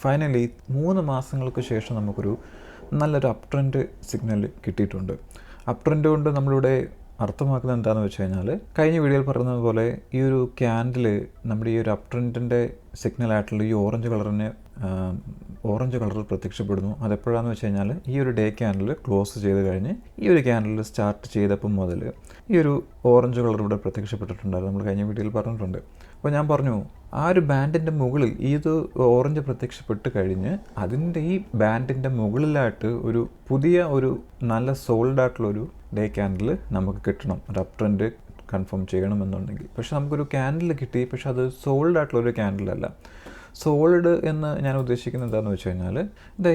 Finally 3 മാസങ്ങൾക്ക് ശേഷം നമുക്കൊരു നല്ലൊരു അപ് ട്രെൻഡ് സിഗ്നൽ കിട്ടിയിട്ടുണ്ട്. അപ് ട്രെൻഡ് കൊണ്ട് നമ്മളിവിടെ അർത്ഥമാക്കുന്നത് എന്താണെന്ന് വെച്ച് കഴിഞ്ഞാൽ, കഴിഞ്ഞ വീഡിയോയിൽ പറയുന്നത് പോലെ ഈ ഒരു ക്യാൻഡിൽ നമ്മുടെ ഈ ഒരു അപ് ട്രെൻഡിൻ്റെ സിഗ്നലായിട്ടുള്ള ഈ ഓറഞ്ച് കളറിൽ പ്രത്യക്ഷപ്പെടുന്നു. അതെപ്പോഴാണെന്ന് വെച്ച് കഴിഞ്ഞാൽ, ഈ ഒരു ഡേ ക്യാൻഡിൽ ക്ലോസ് ചെയ്ത് കഴിഞ്ഞ് ഈ ഒരു ക്യാൻഡിൽ സ്റ്റാർട്ട് ചെയ്തപ്പം മുതൽ ഈ ഒരു ഓറഞ്ച് കളർ ഇവിടെ പ്രത്യക്ഷപ്പെട്ടിട്ടുണ്ടായിരുന്നു. നമ്മൾ കഴിഞ്ഞ വീഡിയോയിൽ പറഞ്ഞിട്ടുണ്ട്. അപ്പോൾ ഞാൻ പറഞ്ഞു, ആ ഒരു ബാൻഡിൻ്റെ മുകളിൽ ഇത് ഓറഞ്ച് പ്രത്യക്ഷപ്പെട്ട് കഴിഞ്ഞ് അതിൻ്റെ ഈ ബാൻഡിൻ്റെ മുകളിലായിട്ട് ഒരു പുതിയ ഒരു നല്ല സോൾഡ് ആയിട്ടുള്ളൊരു ഡേ ക്യാൻഡിൽ നമുക്ക് കിട്ടണം, ഒരു അപ് ട്രെൻഡ് കൺഫേം ചെയ്യണമെന്നുണ്ടെങ്കിൽ. പക്ഷെ നമുക്കൊരു ക്യാൻഡിൽ കിട്ടി, പക്ഷെ അത് സോൾഡ് ആയിട്ടുള്ളൊരു ക്യാൻഡിലല്ല. സോൾഡ് എന്ന് ഞാൻ ഉദ്ദേശിക്കുന്നത് എന്താണെന്ന് വെച്ച് കഴിഞ്ഞാൽ,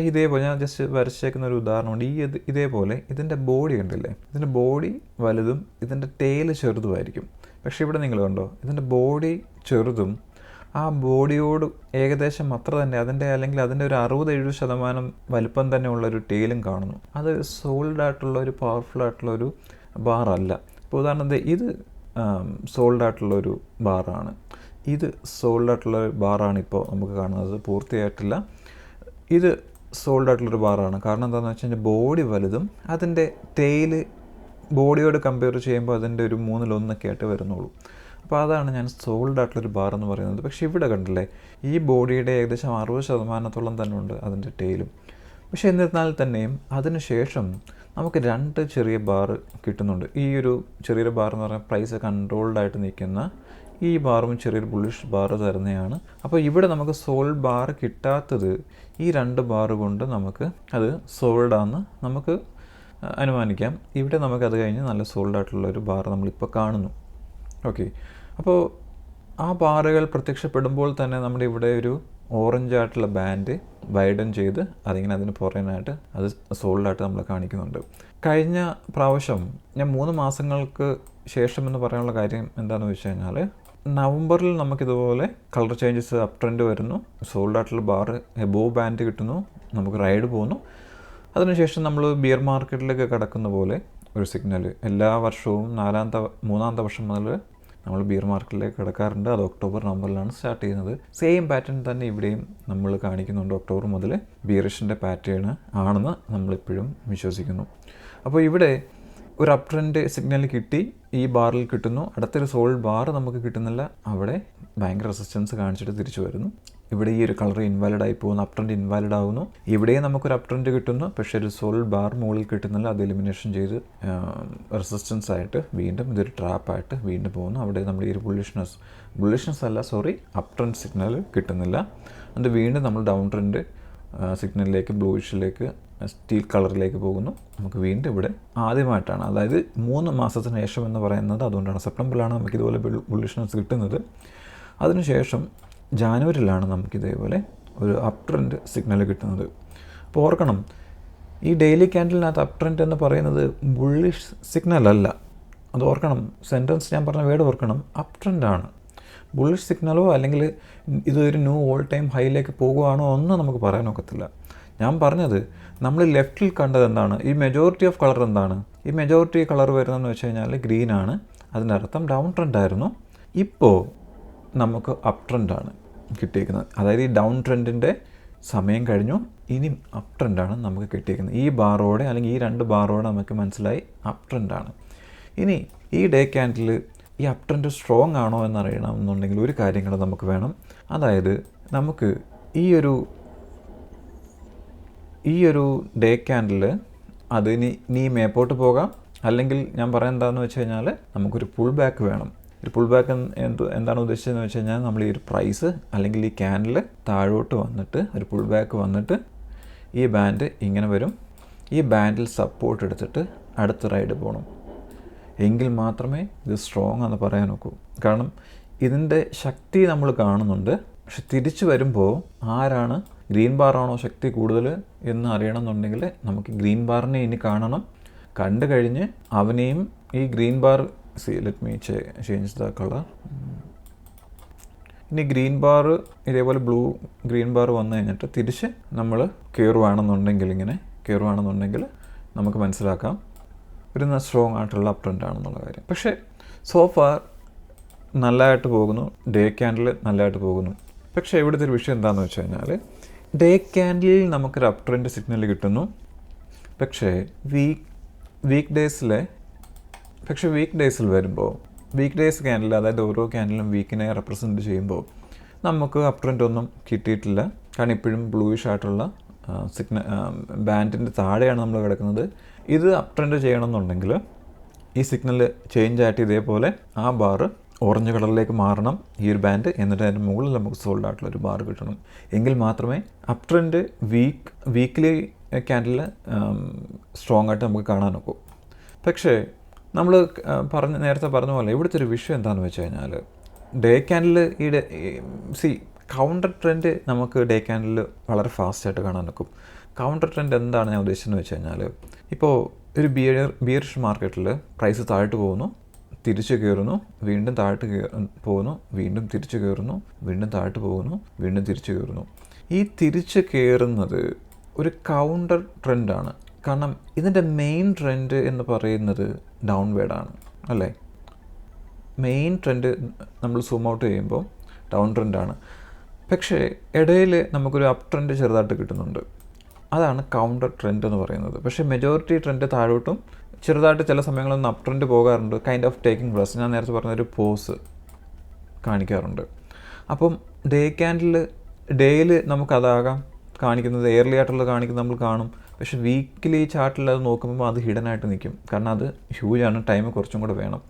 ഇതേപോലെ ഞാൻ ജസ്റ്റ് വരച്ചേക്കുന്ന ഒരു ഉദാഹരണമുണ്ട്. ഇതേപോലെ ഇതിൻ്റെ ബോഡി കണ്ടില്ലേ, ഇതിൻ്റെ ബോഡി വലുതും ഇതിൻ്റെ ടെയിൽ ചെറുതുമായിരിക്കും. പക്ഷേ ഇവിടെ നിങ്ങൾ കണ്ടോ, ഇതിൻ്റെ ബോഡി ചെറുതും ആ ബോഡിയോട് ഏകദേശം അത്ര തന്നെ അല്ലെങ്കിൽ അതിൻ്റെ ഒരു 60-70% വലിപ്പം തന്നെ ഉള്ളൊരു ടെയിലും കാണുന്നു. അത് സോൾഡ് ആയിട്ടുള്ള ഒരു പവർഫുൾ ആയിട്ടുള്ളൊരു ബാറല്ല. ഇപ്പോൾ ഉദാഹരണത്തിന് ഇത് സോൾഡ് ആയിട്ടുള്ളൊരു ബാറാണ്, ഇത് സോൾഡ് ആയിട്ടുള്ള ബാറാണ് ഇപ്പോൾ നമുക്ക് കാണുന്നത്, പൂർത്തിയായിട്ടില്ല. ഇത് സോൾഡ് ആയിട്ടുള്ളൊരു ബാറാണ്. കാരണം എന്താണെന്ന് വെച്ച് കഴിഞ്ഞാൽ, ബോഡി വലുതും അതിൻ്റെ ടെയിൽ ബോഡിയോട് കമ്പയർ ചെയ്യുമ്പോൾ അതിൻ്റെ ഒരു 1/3 ആയിട്ട് വരുന്നുള്ളൂ. അപ്പോൾ അതാണ് ഞാൻ സോൾഡ് ആയിട്ടുള്ളൊരു ബാർ എന്ന് പറയുന്നത്. പക്ഷേ ഇവിടെ കണ്ടില്ലേ, ഈ ബോഡിയുടെ ഏകദേശം 60% തന്നെ ഉണ്ട് അതിൻ്റെ ടെയിലും. പക്ഷേ എന്നിരുന്നാൽ തന്നെയും അതിന് ശേഷം നമുക്ക് 2 ചെറിയ ബാർ കിട്ടുന്നുണ്ട്. ഈ ഒരു ചെറിയൊരു ബാർ എന്ന് പറഞ്ഞാൽ പ്രൈസ് കൺട്രോൾഡ് ആയിട്ട് നിൽക്കുന്ന ഈ ബാറും ചെറിയൊരു ബുള്ളിഷ് ബാർ തരുന്നതാണ്. അപ്പോൾ ഇവിടെ നമുക്ക് സോൾഡ് ബാർ കിട്ടാത്തത് ഈ 2 ബാർ കൊണ്ട് നമുക്ക് അത് സോൾഡാണെന്ന് നമുക്ക് അനുമാനിക്കാം. ഇവിടെ നമുക്കത് കഴിഞ്ഞ് നല്ല സോൾഡ് ആയിട്ടുള്ളൊരു ബാർ നമ്മളിപ്പോൾ കാണുന്നു. ഓക്കെ, അപ്പോൾ ആ ബാറുകൾ പ്രത്യക്ഷപ്പെടുമ്പോൾ തന്നെ നമ്മുടെ ഇവിടെ ഒരു ഓറഞ്ച് ആയിട്ടുള്ള ബാൻഡ് വൈഡൻ ചെയ്ത് അതിന് പുറനായിട്ട് അത് സോൾഡായിട്ട് നമ്മൾ കാണിക്കുന്നുണ്ട്. കഴിഞ്ഞ പ്രാവശ്യം ഞാൻ 3 മാസങ്ങൾക്ക് ശേഷം എന്ന് പറയാനുള്ള കാര്യം എന്താണെന്ന് വെച്ച് കഴിഞ്ഞാൽ, നവംബറിൽ നമുക്കിതുപോലെ കളർ ചേഞ്ചസ് അപ് ട്രെൻഡ് വരുന്നു, സോൾഡ് ആയിട്ടുള്ള ബാർ എബോവ് ബാൻഡ് കിട്ടുന്നു, നമുക്ക് റൈഡ് പോകുന്നു. അതിനുശേഷം നമ്മൾ ബിയർ മാർക്കറ്റിലേക്ക് കടക്കുന്ന പോലെ ഒരു സിഗ്നൽ എല്ലാ വർഷവും 3-ാമത്തെ വർഷം മുതൽ നമ്മൾ ബിയർ മാർക്കറ്റിലേക്ക് കിടക്കാറുണ്ട്. അത് ഒക്ടോബർ നവംബറിലാണ് സ്റ്റാർട്ട് ചെയ്യുന്നത്. സെയിം പാറ്റേൺ തന്നെ ഇവിടെയും നമ്മൾ കാണിക്കുന്നുണ്ട്. ഒക്ടോബർ മുതൽ ബിയറിഷിൻ്റെ പാറ്റേൺ ആണെന്ന് നമ്മളിപ്പോഴും വിശ്വസിക്കുന്നു. അപ്പോൾ ഇവിടെ ഒരു അപ് ട്രെൻഡ് സിഗ്നൽ കിട്ടി, ഈ ബാറിൽ കിട്ടുന്നു, അടുത്തൊരു സോൾഡ് ബാർ നമുക്ക് കിട്ടുന്നില്ല, അവിടെ ഭയങ്കര റെസിസ്റ്റൻസ് കാണിച്ചിട്ട് തിരിച്ചു വരുന്നു. ഇവിടെ ഈ ഒരു കളർ ഇൻവാലിഡ് ആയി പോകുന്നു, അപ് ട്രെൻഡ് ഇൻവാലിഡ് ആകുന്നു. ഇവിടെയും നമുക്കൊരു അപ് ട്രെൻഡ് കിട്ടുന്നു, പക്ഷേ ഒരു സോൾഡ് ബാർ മുകളിൽ കിട്ടുന്നില്ല. അത് എലിമിനേഷൻ ചെയ്ത് റെസിസ്റ്റൻസ് ആയിട്ട് വീണ്ടും ഇതൊരു ട്രാപ്പായിട്ട് വീണ്ടും പോകുന്നു. അവിടെ നമ്മൾ ഈ ഒരു ബുള്ളിഷ്നെസ് അല്ല, അപ് ട്രെൻഡ് സിഗ്നൽ കിട്ടുന്നില്ല. അത് വീണ്ടും നമ്മൾ ഡൗൺ ട്രെൻഡ് സിഗ്നലിലേക്ക്, ബ്ലൂയിഷിലേക്ക്, സ്റ്റീൽ കളറിലേക്ക് പോകുന്നു. നമുക്ക് വീണ്ടും ഇവിടെ ആദ്യമായിട്ടാണ്, അതായത് 3 മാസത്തിന് ശേഷം എന്ന് പറയുന്നത് അതുകൊണ്ടാണ്. സെപ്റ്റംബറിലാണ് നമുക്ക് ഇതുപോലെ ബുള്ളിഷ്നെസ് കിട്ടുന്നത്. അതിനുശേഷം ജാനുവരിയിലാണ് നമുക്കിതേപോലെ ഒരു അപ് ട്രെൻഡ് സിഗ്നൽ കിട്ടുന്നത്. അപ്പോൾ ഓർക്കണം, ഈ ഡെയിലി ക്യാൻഡിലിനകത്ത് അപ് ട്രെൻഡ് എന്ന് പറയുന്നത് ബുള്ളിഷ് സിഗ്നൽ അല്ല. അത് ഓർക്കണം, സെൻറ്റൻസ് ഞാൻ പറഞ്ഞ വേർഡ് ഓർക്കണം, അപ് ട്രെൻഡാണ്. ബുള്ളിഷ് സിഗ്നലോ അല്ലെങ്കിൽ ഇതൊരു ന്യൂ ഓൾ ടൈം ഹൈയിലേക്ക് പോകുകയാണോ ഒന്നും നമുക്ക് പറയാൻ ഒക്കത്തില്ല. ഞാൻ പറഞ്ഞത്, നമ്മൾ ലെഫ്റ്റിൽ കണ്ടത് എന്താണ്, ഈ മെജോറിറ്റി ഓഫ് കളർ എന്താണ്, ഈ മെജോറിറ്റി കളർ വരുന്നതെന്ന് വെച്ച് കഴിഞ്ഞാൽ ഗ്രീനാണ്. അതിൻ്റെ അർത്ഥം ഡൗൺ ട്രെൻഡായിരുന്നു. ഇപ്പോൾ നമുക്ക് അപ് ട്രെൻഡാണ് കിട്ടിയിരിക്കുന്നത്. അതായത് ഈ ഡൗൺ ട്രെൻഡിൻ്റെ സമയം കഴിഞ്ഞു, ഇനി അപ് ട്രെൻഡാണ് നമുക്ക് കിട്ടിയിരിക്കുന്നത്. ഈ ബാറോടെ അല്ലെങ്കിൽ ഈ 2 ബാറോടെ നമുക്ക് മനസ്സിലായി അപ് ട്രെൻഡാണ്. ഇനി ഈ ഡേ ക്യാൻഡിൽ ഈ അപ് ട്രെൻഡ് സ്ട്രോങ് ആണോ എന്നറിയണമെന്നുണ്ടെങ്കിൽ ഒരു കാര്യം കൂടെ നമുക്ക് വേണം. അതായത് നമുക്ക് ഈ ഒരു ഡേ ക്യാൻഡിൽ അത് നീ മേപ്പോട്ട് പോകാം, അല്ലെങ്കിൽ ഞാൻ പറയാൻ എന്താണെന്ന് വെച്ച് കഴിഞ്ഞാൽ നമുക്കൊരു പുൾ ബാക്ക് വേണം. ഒരു പുൾ ബാക്ക് എന്താണ് ഉദ്ദേശിച്ചതെന്ന് വെച്ച് കഴിഞ്ഞാൽ, നമ്മൾ ഈ ഒരു പ്രൈസ് അല്ലെങ്കിൽ ഈ ക്യാൻഡിൽ താഴോട്ട് വന്നിട്ട് ഒരു പുൾ ബാക്ക് വന്നിട്ട് ഈ ബാൻഡ് ഇങ്ങനെ വരും. ഈ ബാൻഡിൽ സപ്പോർട്ട് എടുത്തിട്ട് അടുത്ത റൈഡ് പോകണം, എങ്കിൽ മാത്രമേ ഇത് സ്ട്രോങ് എന്ന് പറയാൻ നോക്കൂ. കാരണം ഇതിൻ്റെ ശക്തി നമ്മൾ കാണുന്നുണ്ട്, പക്ഷെ തിരിച്ചു വരുമ്പോൾ ആരാണ്, ഗ്രീൻ ബാറാണോ ശക്തി കൂടുതൽ എന്ന് അറിയണമെന്നുണ്ടെങ്കിൽ നമുക്ക് ഗ്രീൻ ബാറിനെ ഇനി കാണണം. കണ്ടു കഴിഞ്ഞ് അവനെയും ഈ green bar, let me change the colour. ഇനി ഗ്രീൻ ബാർ ഇതേപോലെ ഗ്രീൻ ബാർ വന്നു കഴിഞ്ഞിട്ട് തിരിച്ച് നമ്മൾ കയറുവാണെന്നുണ്ടെങ്കിൽ നമുക്ക് മനസ്സിലാക്കാം ഒരു സ്ട്രോങ് ആയിട്ടുള്ള അപ് ട്രെൻഡ് ആണെന്നുള്ള കാര്യം. പക്ഷേ സോഫാർ നല്ലതായിട്ട് പോകുന്നു, ഡേ ക്യാൻഡിൽ നല്ലതായിട്ട് പോകുന്നു. പക്ഷേ ഇവിടുത്തെ ഒരു വിഷയം എന്താണെന്ന് വെച്ച് കഴിഞ്ഞാൽ, ഡേ ക്യാൻഡിലിൽ നമുക്കൊരു അപ് ട്രെൻഡ് സിഗ്നൽ കിട്ടുന്നു. പക്ഷേ വീക്ക് ഡേയ്സിൽ വരുമ്പോൾ വീക്ക് ഡേയ്സ് ക്യാൻഡിൽ, അതായത് ഓരോ ക്യാൻഡിലും വീക്കിനെ റെപ്രസെൻറ്റ് ചെയ്യുമ്പോൾ നമുക്ക് അപ് ട്രെൻഡ് ഒന്നും കിട്ടിയിട്ടില്ല. കാരണം ഇപ്പോഴും ബ്ലൂയിഷ് ആയിട്ടുള്ള ബാൻഡിൻ്റെ താഴെയാണ് നമ്മൾ കിടക്കുന്നത്. ഇത് അപ് ട്രെൻഡ് ചെയ്യണമെന്നുണ്ടെങ്കിൽ ഈ സിഗ്നൽ ചേഞ്ച് ആയിട്ട് ഇതേപോലെ ആ ബാറ് ഓറഞ്ച് കളറിലേക്ക് മാറണം, ഈ ഒരു ബാൻഡ്. എന്നിട്ട് അതിൻ്റെ മുകളിൽ നമുക്ക് സോൾഡ് ആയിട്ടുള്ളൊരു ബാർ കിട്ടണം. എങ്കിൽ മാത്രമേ up trend weekly candle strong ആയിട്ട് നമുക്ക് കാണാനൊക്കും. പക്ഷേ നമ്മൾ നേരത്തെ പറഞ്ഞ പോലെ ഇവിടുത്തെ ഒരു വിഷയം എന്താണെന്ന് വെച്ച് കഴിഞ്ഞാൽ, ഡേ ക്യാൻഡിൽ കൗണ്ടർ ട്രെൻഡ് നമുക്ക് ഡേ ക്യാൻഡിൽ വളരെ ഫാസ്റ്റായിട്ട് കാണാനൊക്കും. കൗണ്ടർ ട്രെൻഡ് എന്താണ് ഞാൻ ഉദ്ദേശിച്ചതെന്ന് വെച്ച് കഴിഞ്ഞാൽ, ഇപ്പോൾ ഒരു ബിയറിഷ് മാർക്കറ്റിൽ പ്രൈസ് താഴ്ത്തു പോകുന്നു, തിരിച്ചു കയറുന്നു, വീണ്ടും താഴ്ത്ത് പോകുന്നു, വീണ്ടും തിരിച്ചു കയറുന്നു, വീണ്ടും താഴ്ത്തു പോകുന്നു, വീണ്ടും തിരിച്ചു കയറുന്നു. ഈ തിരിച്ചു കയറുന്നത് ഒരു കൗണ്ടർ ട്രെൻഡാണ്. കാരണം ഇതിൻ്റെ മെയിൻ ട്രെൻഡ് എന്ന് പറയുന്നത് ഡൗൺവേർഡാണ്, അല്ലേ? മെയിൻ ട്രെൻഡ് നമ്മൾ സൂം ഔട്ട് ചെയ്യുമ്പോൾ ഡൗൺ ട്രെൻഡാണ്. പക്ഷേ ഇടയിൽ നമുക്കൊരു അപ് ട്രെൻഡ് ചെറുതായിട്ട് കിട്ടുന്നുണ്ട്. അതാണ് കൗണ്ടർ ട്രെൻഡ് എന്ന് പറയുന്നത്. പക്ഷേ മെജോറിറ്റി ട്രെൻഡ് താഴോട്ടും ചെറുതായിട്ട് ചില സമയങ്ങളിൽ അപ് ട്രെൻഡ് പോകാറുണ്ട്. കൈൻഡ് ഓഫ് ടേക്കിംഗ് പ്ലസ്, ഞാൻ നേരത്തെ പറഞ്ഞൊരു പോസ് കാണിക്കാറുണ്ട്. അപ്പം ഡേയിൽ നമുക്കതാകാം കാണിക്കുന്നത്, എയർലി ആയിട്ടുള്ളത് കാണിക്കുന്നത് നമ്മൾ കാണും. പക്ഷേ വീക്കിലി ചാർട്ടിൽ അത് നോക്കുമ്പോൾ അത് ഹിഡൻ ആയിട്ട് നിൽക്കും. കാരണം അത് ഹ്യൂജാണ്, ടൈം കുറച്ചും കൂടെ വേണം.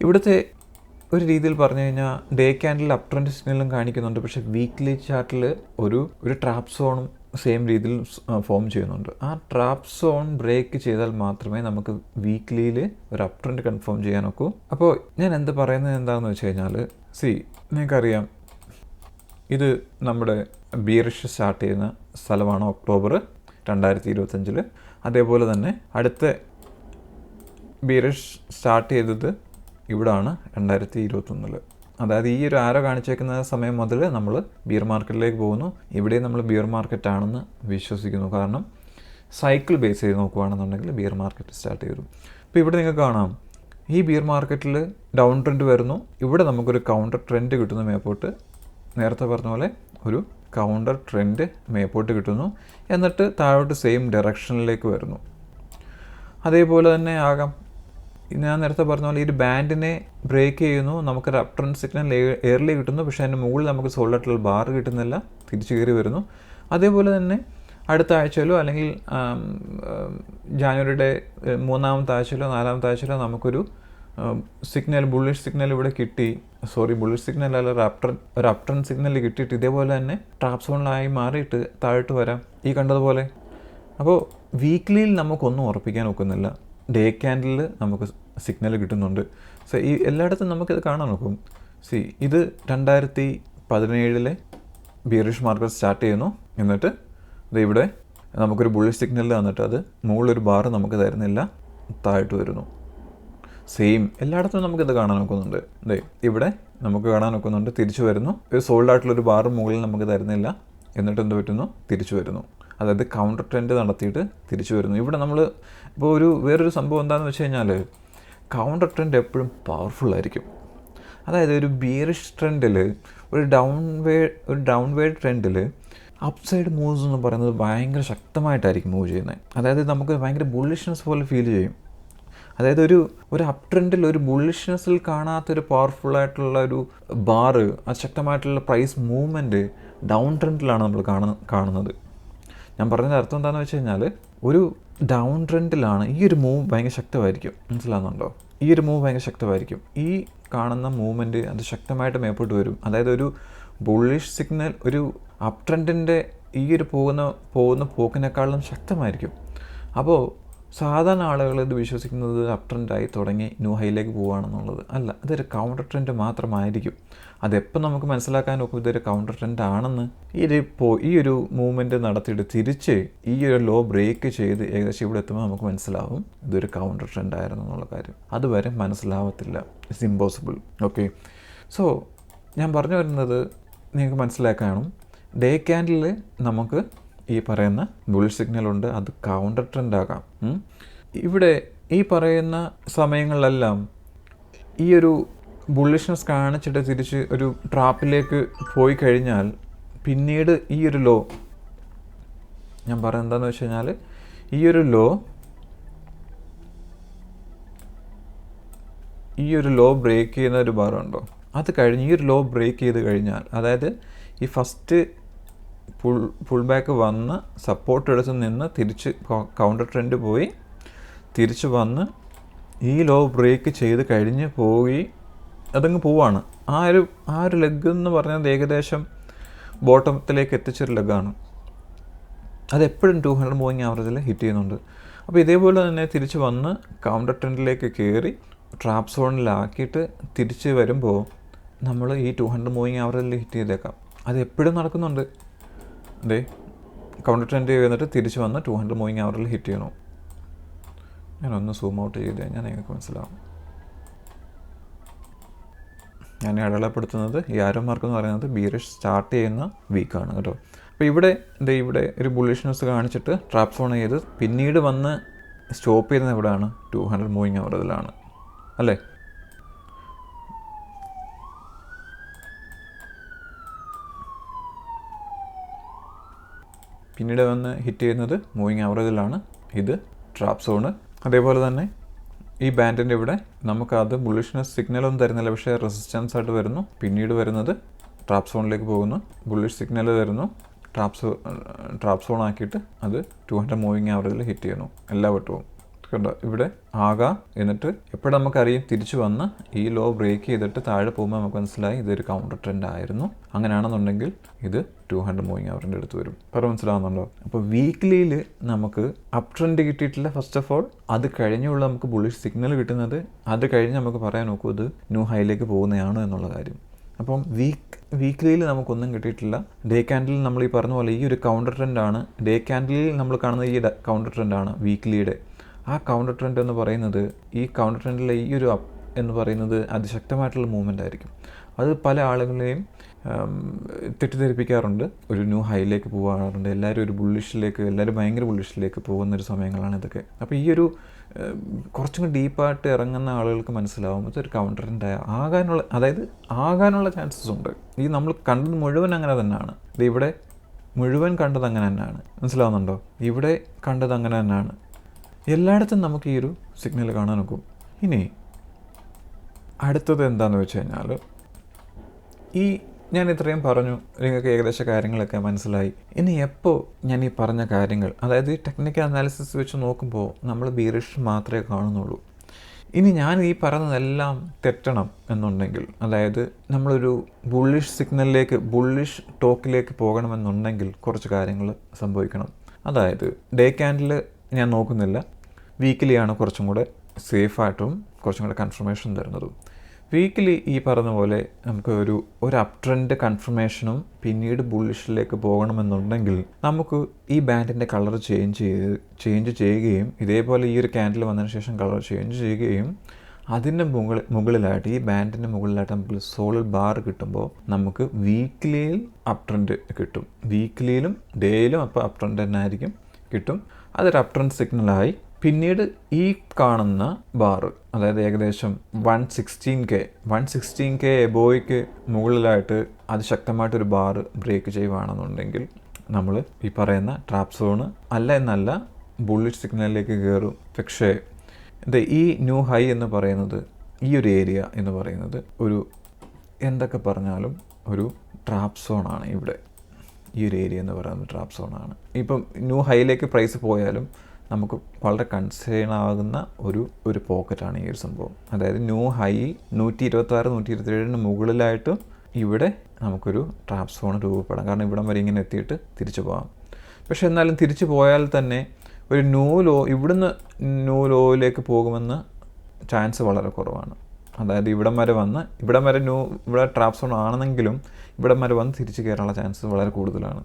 ഇവിടുത്തെ ഒരു രീതിയിൽ പറഞ്ഞു കഴിഞ്ഞാൽ ഡേ ക്യാൻഡിൽ അപ് ട്രെൻഡ് സിഗ്നലും കാണിക്കുന്നുണ്ട്. പക്ഷേ വീക്ക്ലി ചാർട്ടിൽ ഒരു ട്രാപ്പ് സോണും സെയിം രീതിയിൽ ഫോം ചെയ്യുന്നുണ്ട്. ആ ട്രാപ്പ് സോൺ ബ്രേക്ക് ചെയ്താൽ മാത്രമേ നമുക്ക് വീക്ക്ലിയിൽ ഒരു അപ് ട്രെൻഡ് കൺഫേം ചെയ്യാനൊക്കൂ. അപ്പോൾ ഞാൻ എന്ത് പറയുന്നത് എന്താണെന്ന് വെച്ച് കഴിഞ്ഞാൽ, നിങ്ങൾക്കറിയാം ഇത് നമ്മുടെ ബിയറിഷ് സ്റ്റാർട്ട് ചെയ്യുന്ന സ്ഥലമാണ് ഒക്ടോബർ 2025. അതേപോലെ തന്നെ അടുത്ത ബിയറിഷ് സ്റ്റാർട്ട് ചെയ്തത് ഇവിടാണ് 2021. അതായത് ഈ ഒരു ആരോ കാണിച്ചേക്കുന്ന സമയം മുതൽ നമ്മൾ ബിയർ മാർക്കറ്റിലേക്ക് പോകുന്നു. ഇവിടെ നമ്മൾ ബിയർ മാർക്കറ്റ് ആണെന്ന് വിശ്വസിക്കുന്നു. കാരണം സൈക്കിൾ ബേസ് ചെയ്ത് നോക്കുകയാണെന്നുണ്ടെങ്കിൽ ബിയർ മാർക്കറ്റ് സ്റ്റാർട്ട് ചെയ്തു. അപ്പോൾ ഇവിടെ നിങ്ങൾക്ക് കാണാം ഈ ബിയർ മാർക്കറ്റിൽ ഡൗൺ ട്രെൻഡ് വരുന്നു. ഇവിടെ നമുക്കൊരു കൗണ്ടർ ട്രെൻഡ് കിട്ടുന്നു മേപ്പോട്ട്. നേരത്തെ പറഞ്ഞ പോലെ ഒരു കൗണ്ടർ ട്രെൻഡ് മേപ്പോട്ട് കിട്ടുന്നു. എന്നിട്ട് താഴോട്ട് സെയിം ഡയറക്ഷനിലേക്ക് വരുന്നു. അതേപോലെ തന്നെ ആകാം, ഞാൻ നേരത്തെ പറഞ്ഞ പോലെ ഈ ഒരു ബാൻഡിനെ ബ്രേക്ക് ചെയ്യുന്നു, നമുക്കൊരു അപ് ട്രെൻഡ് സിഗ്നൽ എയർലി കിട്ടുന്നു. പക്ഷേ അതിൻ്റെ മുകളിൽ നമുക്ക് സോൾഡ് ആയിട്ടുള്ള ബാർ കിട്ടുന്നില്ല, തിരിച്ചു കയറി വരുന്നു. അതേപോലെ തന്നെ അടുത്ത ആഴ്ചയിലോ അല്ലെങ്കിൽ ജാനുവരിയുടെ 3-ാമത്തെ ആഴ്ചയിലോ 4-ാമത്തെ ആഴ്ചയിലോ നമുക്കൊരു ബുള്ളിഷ് സിഗ്നൽ ഇവിടെ കിട്ടി. ബുള്ളിഷ് സിഗ്നൽ അല്ല, ഒരു അപ് ട്രെൻഡ് സിഗ്നൽ കിട്ടിയിട്ട് ഇതേപോലെ തന്നെ ട്രാപ്പ് സോണിലായി മാറിയിട്ട് താഴോട്ട് വരാം, ഈ കണ്ടതുപോലെ. അപ്പോൾ വീക്ക്ലിയിൽ നമുക്കൊന്നും ഉറപ്പിക്കാൻ ഒക്കുന്നില്ല. ഡേ ക്യാൻഡിൽ നമുക്ക് സിഗ്നൽ കിട്ടുന്നുണ്ട്. ഈ എല്ലായിടത്തും നമുക്കിത് കാണാൻ നോക്കും. ഇത് 2017 ബിയറിഷ് മാർക്കറ്റ് സ്റ്റാർട്ട് ചെയ്യുന്നു. എന്നിട്ട് ഇവിടെ നമുക്കൊരു ബുള്ളിഷ് സിഗ്നൽ തന്നിട്ട് അത് മുകളിലൊരു ബാർ നമുക്ക് തരുന്നില്ല, താഴോട്ട് വരുന്നു. സെയിം എല്ലായിടത്തും നമുക്കിത് കാണാൻ നോക്കുന്നുണ്ട്. ഇവിടെ നമുക്ക് കാണാൻ നോക്കുന്നുണ്ട്, തിരിച്ചു വരുന്നു. ഒരു സോൾഡ് ആയിട്ടുള്ളൊരു ബാർ മുകളിൽ നമുക്ക് തരുന്നില്ല, എന്നിട്ട് എന്ത് പറ്റുന്നു, തിരിച്ചു വരുന്നു. അതായത് കൗണ്ടർ ട്രെൻഡ് നടത്തിയിട്ട് തിരിച്ചു വരുന്നു. ഇവിടെ നമ്മൾ ഇപ്പോൾ വേറൊരു സംഭവം എന്താണെന്ന് വെച്ച് കഴിഞ്ഞാൽ, കൗണ്ടർ ട്രെൻഡ് എപ്പോഴും പവർഫുള്ളായിരിക്കും. അതായത് ഒരു ബിയറിഷ് ട്രെൻഡിൽ, ഒരു ഡൗൺവേഡ് ട്രെൻഡിൽ അപ്സൈഡ് മൂവ്സ് എന്ന് പറയുന്നത് ഭയങ്കര ശക്തമായിട്ടായിരിക്കും മൂവ് ചെയ്യുന്നത്. അതായത് നമുക്ക് ഭയങ്കര ബുള്ളിഷ്നെസ് പോലെ ഫീൽ ചെയ്യും. അതായത് ഒരു അപ് ട്രെൻഡിൽ ഒരു ബുള്ളിഷ്നെസ്സിൽ കാണാത്തൊരു പവർഫുള്ളായിട്ടുള്ള ഒരു ബാറ്, ശക്തമായിട്ടുള്ള പ്രൈസ് മൂവ്മെൻറ്റ് ഡൗൺ ട്രെൻഡിലാണ് നമ്മൾ കാണുന്നത്. ഞാൻ പറഞ്ഞതിൻ്റെ അർത്ഥം എന്താണെന്ന് വെച്ച് കഴിഞ്ഞാൽ, ഒരു ഡൗൺ ട്രെൻഡിലാണ് ഈ ഒരു മൂവ് ഭയങ്കര ശക്തമായിരിക്കും. മനസ്സിലാകുന്നുണ്ടോ? ഈ ഒരു മൂവ് ഭയങ്കര ശക്തമായിരിക്കും. ഈ കാണുന്ന മൂവ്മെൻറ്റ് അത് ശക്തമായിട്ട് മേപ്പോട്ട് വരും. അതായത് ഒരു ബുള്ളിഷ് സിഗ്നൽ ഒരു അപ് ട്രെൻഡിൻ്റെ ഈ ഒരു പോകുന്ന പോക്കിനേക്കാളും ശക്തമായിരിക്കും. അപ്പോൾ സാധാരണ ആളുകൾ ഇത് വിശ്വസിക്കുന്നത് അപ് ട്രെൻഡായി തുടങ്ങി ന്യൂ ഹൈയിലേക്ക് പോവുകയാണെന്നുള്ളത്. അല്ല, ഇതൊരു കൗണ്ടർ ട്രെൻഡ് മാത്രമായിരിക്കും. അതെപ്പോൾ നമുക്ക് മനസ്സിലാക്കാൻ നോക്കും ഇതൊരു കൗണ്ടർ ട്രെൻഡ് ആണെന്ന്? ഈ ഒരു മൂവ്മെൻറ്റ് നടത്തിയിട്ട് തിരിച്ച് ഈ ഒരു ലോ ബ്രേക്ക് ചെയ്ത് ഏകദേശം ഇവിടെ എത്തുമ്പോൾ നമുക്ക് മനസ്സിലാവും ഇതൊരു കൗണ്ടർ ട്രെൻഡ് ആയിരുന്നു എന്നുള്ള കാര്യം. അതുവരെ മനസ്സിലാവത്തില്ല. It's impossible. ഓക്കെ, സോ ഞാൻ പറഞ്ഞു വരുന്നത് നിങ്ങൾക്ക് മനസ്സിലാക്കാനും, ഡേ ക്യാൻഡിൽ നമുക്ക് ഈ പറയുന്ന ബുൾ സിഗ്നലുണ്ട്, അത് കൗണ്ടർ ട്രെൻഡ് ആകാം. ഇവിടെ ഈ പറയുന്ന സമയങ്ങളിലെല്ലാം ഈ ഒരു ബുള്ളിഷ്നെസ് കാണിച്ചിട്ട് തിരിച്ച് ഒരു ട്രാപ്പിലേക്ക് പോയി കഴിഞ്ഞാൽ പിന്നീട് ഈ ഒരു ലോ ഞാൻ പറയുന്നത് എന്താണെന്ന് വെച്ച് കഴിഞ്ഞാൽ ഈ ഒരു ലോ ബ്രേക്ക് ചെയ്യുന്ന ഒരു ബാറുണ്ടോ, അത് കഴിഞ്ഞ് ഈ ഒരു ലോ ബ്രേക്ക് ചെയ്ത് കഴിഞ്ഞാൽ, അതായത് ഈ ഫസ്റ്റ് പുൾ ബാക്ക് വന്ന് സപ്പോർട്ട് എടുത്ത് നിന്ന് തിരിച്ച് കൗണ്ടർ ട്രെൻഡ് പോയി തിരിച്ച് വന്ന് ഈ ലോ ബ്രേക്ക് ചെയ്ത് കഴിഞ്ഞ് പോയി അതങ്ങ് പോവാണ്. ആ ഒരു ലെഗ് എന്ന് പറഞ്ഞാൽ ഏകദേശം ബോട്ടത്തിലേക്ക് എത്തിച്ചൊരു ലെഗാണ്. അതെപ്പോഴും 200 മൂവിങ് ആവറേജിൽ ഹിറ്റ് ചെയ്യുന്നുണ്ട്. അപ്പോൾ ഇതേപോലെ തന്നെ തിരിച്ച് വന്ന് കൗണ്ടർ ട്രെൻഡിലേക്ക് കയറി ട്രാപ്പ് സോണിലാക്കിയിട്ട് തിരിച്ച് വരുമ്പോൾ നമ്മൾ ഈ 200 മൂവിങ് ആവറേജിൽ ഹിറ്റ് ചെയ്തേക്കാം. അത് എപ്പോഴും നടക്കുന്നുണ്ട്. അതെ, കൗണ്ടർ ട്രെൻഡ് ചെയ്തിട്ട് തിരിച്ച് വന്ന് 200 മൂവിങ് ആവറേജിൽ ഹിറ്റ് ചെയ്യണം. ഞാനൊന്ന് സൂം ഔട്ട് ചെയ്ത് കഴിഞ്ഞാൽ നിങ്ങൾക്ക് മനസ്സിലാവും. ഞാൻ അടയാളപ്പെടുത്തുന്നത് ഈ ആരോ മാർക്ക് എന്ന് പറയുന്നത് ബീറിഷ് സ്റ്റാർട്ട് ചെയ്യുന്ന വീക്കാണ് കേട്ടോ. അപ്പോൾ ഇവിടെ ഒരു ബുള്ളിഷ്നെസ് കാണിച്ചിട്ട് ട്രാപ്പ് സോൺ ചെയ്ത് പിന്നീട് വന്ന് സ്റ്റോപ്പ് ചെയ്യുന്നത് എവിടെയാണ്? 200 മൂവിങ് ആവറേജിലാണ് അല്ലേ. പിന്നീട് വന്ന് ഹിറ്റ് ചെയ്യുന്നത് മൂവിങ് ആവറേജിലാണ്. ഇത് ട്രാപ്പ് സോണ്. അതേപോലെ തന്നെ ഈ ബാൻഡിൻ്റെ ഇവിടെ നമുക്കത് ബുള്ളിഷ്നെസ് സിഗ്നലൊന്നും തരുന്നില്ല, പക്ഷേ റെസിസ്റ്റൻസ് ആയിട്ട് വരുന്നു. പിന്നീട് വരുന്നത് ട്രാപ്പ് സോണിലേക്ക് പോകുന്നു, ബുള്ളിഷ് സിഗ്നൽ തരുന്നു, ട്രാപ്പ് സോൺ ആക്കിയിട്ട് അത് 200 മൂവിങ് ആവറേജിൽ ഹിറ്റ് ചെയ്യുന്നു എല്ലാ വട്ടവും. കണ്ടോ, ഇവിടെ ആകാം. എന്നിട്ട് എപ്പോഴും നമുക്കറിയാം തിരിച്ചു വന്ന് ഈ ലോ ബ്രേക്ക് ചെയ്തിട്ട് താഴെ പോകുമ്പോൾ നമുക്ക് മനസ്സിലായി ഇതൊരു കൗണ്ടർ ട്രെൻഡ് ആയിരുന്നു. അങ്ങനെയാണെന്നുണ്ടെങ്കിൽ ഇത് 200 മൂവിങ് ആവറിൻ്റെ അടുത്ത് വരും. മനസ്സിലാവുന്നുണ്ടോ? അപ്പോൾ വീക്ക്ലിയിൽ നമുക്ക് അപ് ട്രെൻഡ് കിട്ടിയിട്ടില്ല ഫസ്റ്റ് ഓഫ് ഓൾ. അത് കഴിഞ്ഞുള്ള നമുക്ക് ബുള്ളിഷ് സിഗ്നൽ കിട്ടുന്നത്, അത് കഴിഞ്ഞ് നമുക്ക് പറയാൻ നോക്കൂ ഇത് ന്യൂ ഹൈയിലേക്ക് പോകുന്നതാണോ എന്നുള്ള കാര്യം. അപ്പം വീക്ക്ലിയിൽ നമുക്കൊന്നും കിട്ടിയിട്ടില്ല. ഡേ ക്യാൻഡിൽ നമ്മൾ ഈ പറഞ്ഞ പോലെ ഈ ഒരു കൗണ്ടർ ട്രെൻഡാണ്. ഡേ ക്യാൻഡിലിൽ നമ്മൾ കാണുന്ന ഈ കൗണ്ടർ ട്രെൻഡാണ് വീക്ക്ലിയുടെ. ആ കൗണ്ടർ ട്രെൻഡ് എന്ന് പറയുന്നത്, ഈ കൗണ്ടർ ട്രെൻഡിലെ ഈ ഒരു അപ്പ് എന്ന് പറയുന്നത് അതിശക്തമായിട്ടുള്ള മൂവ്മെൻ്റ് ആയിരിക്കും. അത് പല ആളുകളെയും തെറ്റിദ്ധരിപ്പിക്കാറുണ്ട്. ഒരു ന്യൂ ഹൈയിലേക്ക് പോകാറുണ്ട്. എല്ലാവരും ഭയങ്കര ബുള്ളിഷിലേക്ക് പോകുന്നൊരു സമയങ്ങളാണ് ഇതൊക്കെ. അപ്പോൾ ഈ ഒരു കുറച്ചും കൂടി ഡീപ്പായിട്ട് ഇറങ്ങുന്ന ആളുകൾക്ക് മനസ്സിലാവും ഇതൊരു കൗണ്ടർ ട്രെൻഡ് ആകാനുള്ള ചാൻസസ് ഉണ്ട്. ഈ നമ്മൾ കണ്ടത് മുഴുവൻ അങ്ങനെ തന്നെയാണ്. ഇവിടെ മുഴുവൻ കണ്ടത് അങ്ങനെ തന്നെയാണ്. മനസ്സിലാവുന്നുണ്ടോ? ഇവിടെ കണ്ടത് അങ്ങനെ തന്നെയാണ്. എല്ലായിടത്തും നമുക്ക് ഈ ഒരു സിഗ്നൽ കാണാൻ നോക്കും. ഇനി അടുത്തത് എന്താണെന്ന് വെച്ച് കഴിഞ്ഞാൽ, ഞാൻ ഇത്രയും പറഞ്ഞു, നിങ്ങൾക്ക് ഏകദേശ കാര്യങ്ങളൊക്കെ മനസ്സിലായി. ഇനി എപ്പോൾ ഞാൻ ഈ പറഞ്ഞ കാര്യങ്ങൾ, അതായത് ഈ ടെക്നിക്കൽ അനാലിസിസ് വെച്ച് നോക്കുമ്പോൾ നമ്മൾ ബീറിഷ് മാത്രമേ കാണുന്നുള്ളൂ. ഇനി ഞാൻ ഈ പറയുന്നതെല്ലാം തെറ്റണം എന്നുണ്ടെങ്കിൽ, അതായത് നമ്മളൊരു ബുള്ളിഷ് ടോക്കിലേക്ക് പോകണമെന്നുണ്ടെങ്കിൽ കുറച്ച് കാര്യങ്ങൾ സംഭവിക്കണം. അതായത് ഡേ ക്യാൻഡിൽ ഞാൻ നോക്കുന്നില്ല, വീക്കിലിയാണ് കുറച്ചും കൂടെ സേഫായിട്ടും കുറച്ചും കൂടെ കൺഫർമേഷൻ തരുന്നതും. വീക്കിലി ഈ പറഞ്ഞ പോലെ നമുക്ക് ഒരു അപ് ട്രെൻഡ് കൺഫർമേഷനും പിന്നീട് ബുള്ളിഷിലേക്ക് പോകണമെന്നുണ്ടെങ്കിൽ നമുക്ക് ഈ ബാൻഡിൻ്റെ കളർ ചേഞ്ച് ചെയ്യുകയും, ഇതേപോലെ ഈ ഒരു ക്യാൻഡിൽ വന്നതിന് ശേഷം കളർ ചേഞ്ച് ചെയ്യുകയും, അതിൻ്റെ മുകളിലായിട്ട് ഈ ബാൻഡിൻ്റെ മുകളിലായിട്ട് നമുക്ക് സോളിഡ് ബാർ കിട്ടുമ്പോൾ നമുക്ക് വീക്കിലിയിൽ അപ് ട്രെൻഡ് കിട്ടും. വീക്കിലിയിലും ഡേയിലും അപ്പോൾ അപ് ട്രെൻഡ് തന്നെ ആയിരിക്കും കിട്ടും. അതൊരു അപ് ട്രെൻഡ് സിഗ്നലായി. പിന്നീട് ഈ കാണുന്ന ബാറ്, അതായത് ഏകദേശം 116K എബോയ്ക്ക് മുകളിലായിട്ട് അതിശക്തമായിട്ടൊരു ബാറ് ബ്രേക്ക് ചെയ്യുകയാണെന്നുണ്ടെങ്കിൽ നമ്മൾ ഈ പറയുന്ന ട്രാപ്പ് സോണ് എന്നല്ല ബുള്ളിഷ് സിഗ്നലിലേക്ക് കയറും. പക്ഷേ ഈ ന്യൂ ഹൈ എന്ന് പറയുന്നത്, ഈ ഒരു ഏരിയ എന്ന് പറയുന്നത് എന്തൊക്കെ പറഞ്ഞാലും ഒരു ട്രാപ്പ് സോണാണ്. ഇവിടെ ഈ ഒരു ഏരിയ എന്ന് പറയുന്നത് ട്രാപ്പ് സോണാണ്. ഇപ്പം ന്യൂ ഹൈയിലേക്ക് പ്രൈസ് പോയാലും നമുക്ക് വളരെ കൺസേൺ ആകുന്ന ഒരു പോക്കറ്റാണ് ഈ ഒരു സംഭവം. അതായത് ന്യൂ ഹൈ 126, 127 മുകളിലായിട്ട് ഇവിടെ നമുക്കൊരു ട്രാപ്പ് സോൺ രൂപപ്പെടാം. കാരണം ഇവിടം വരെ ഇങ്ങനെ എത്തിയിട്ട് തിരിച്ചു പോകാം. പക്ഷെ എന്നാലും തിരിച്ചു പോയാൽ തന്നെ ഒരു ഇവിടുന്ന് ന്യൂ ലോയിലേക്ക് പോകുമെന്ന് ചാൻസ് വളരെ കുറവാണ്. അതായത് ഇവിടം വരെ ഇവിടെ ട്രാപ്പ് സോൺ ആണെന്നെങ്കിലും ഇവിടം വരെ വന്ന് തിരിച്ച് കയറാനുള്ള ചാൻസ് വളരെ കൂടുതലാണ്.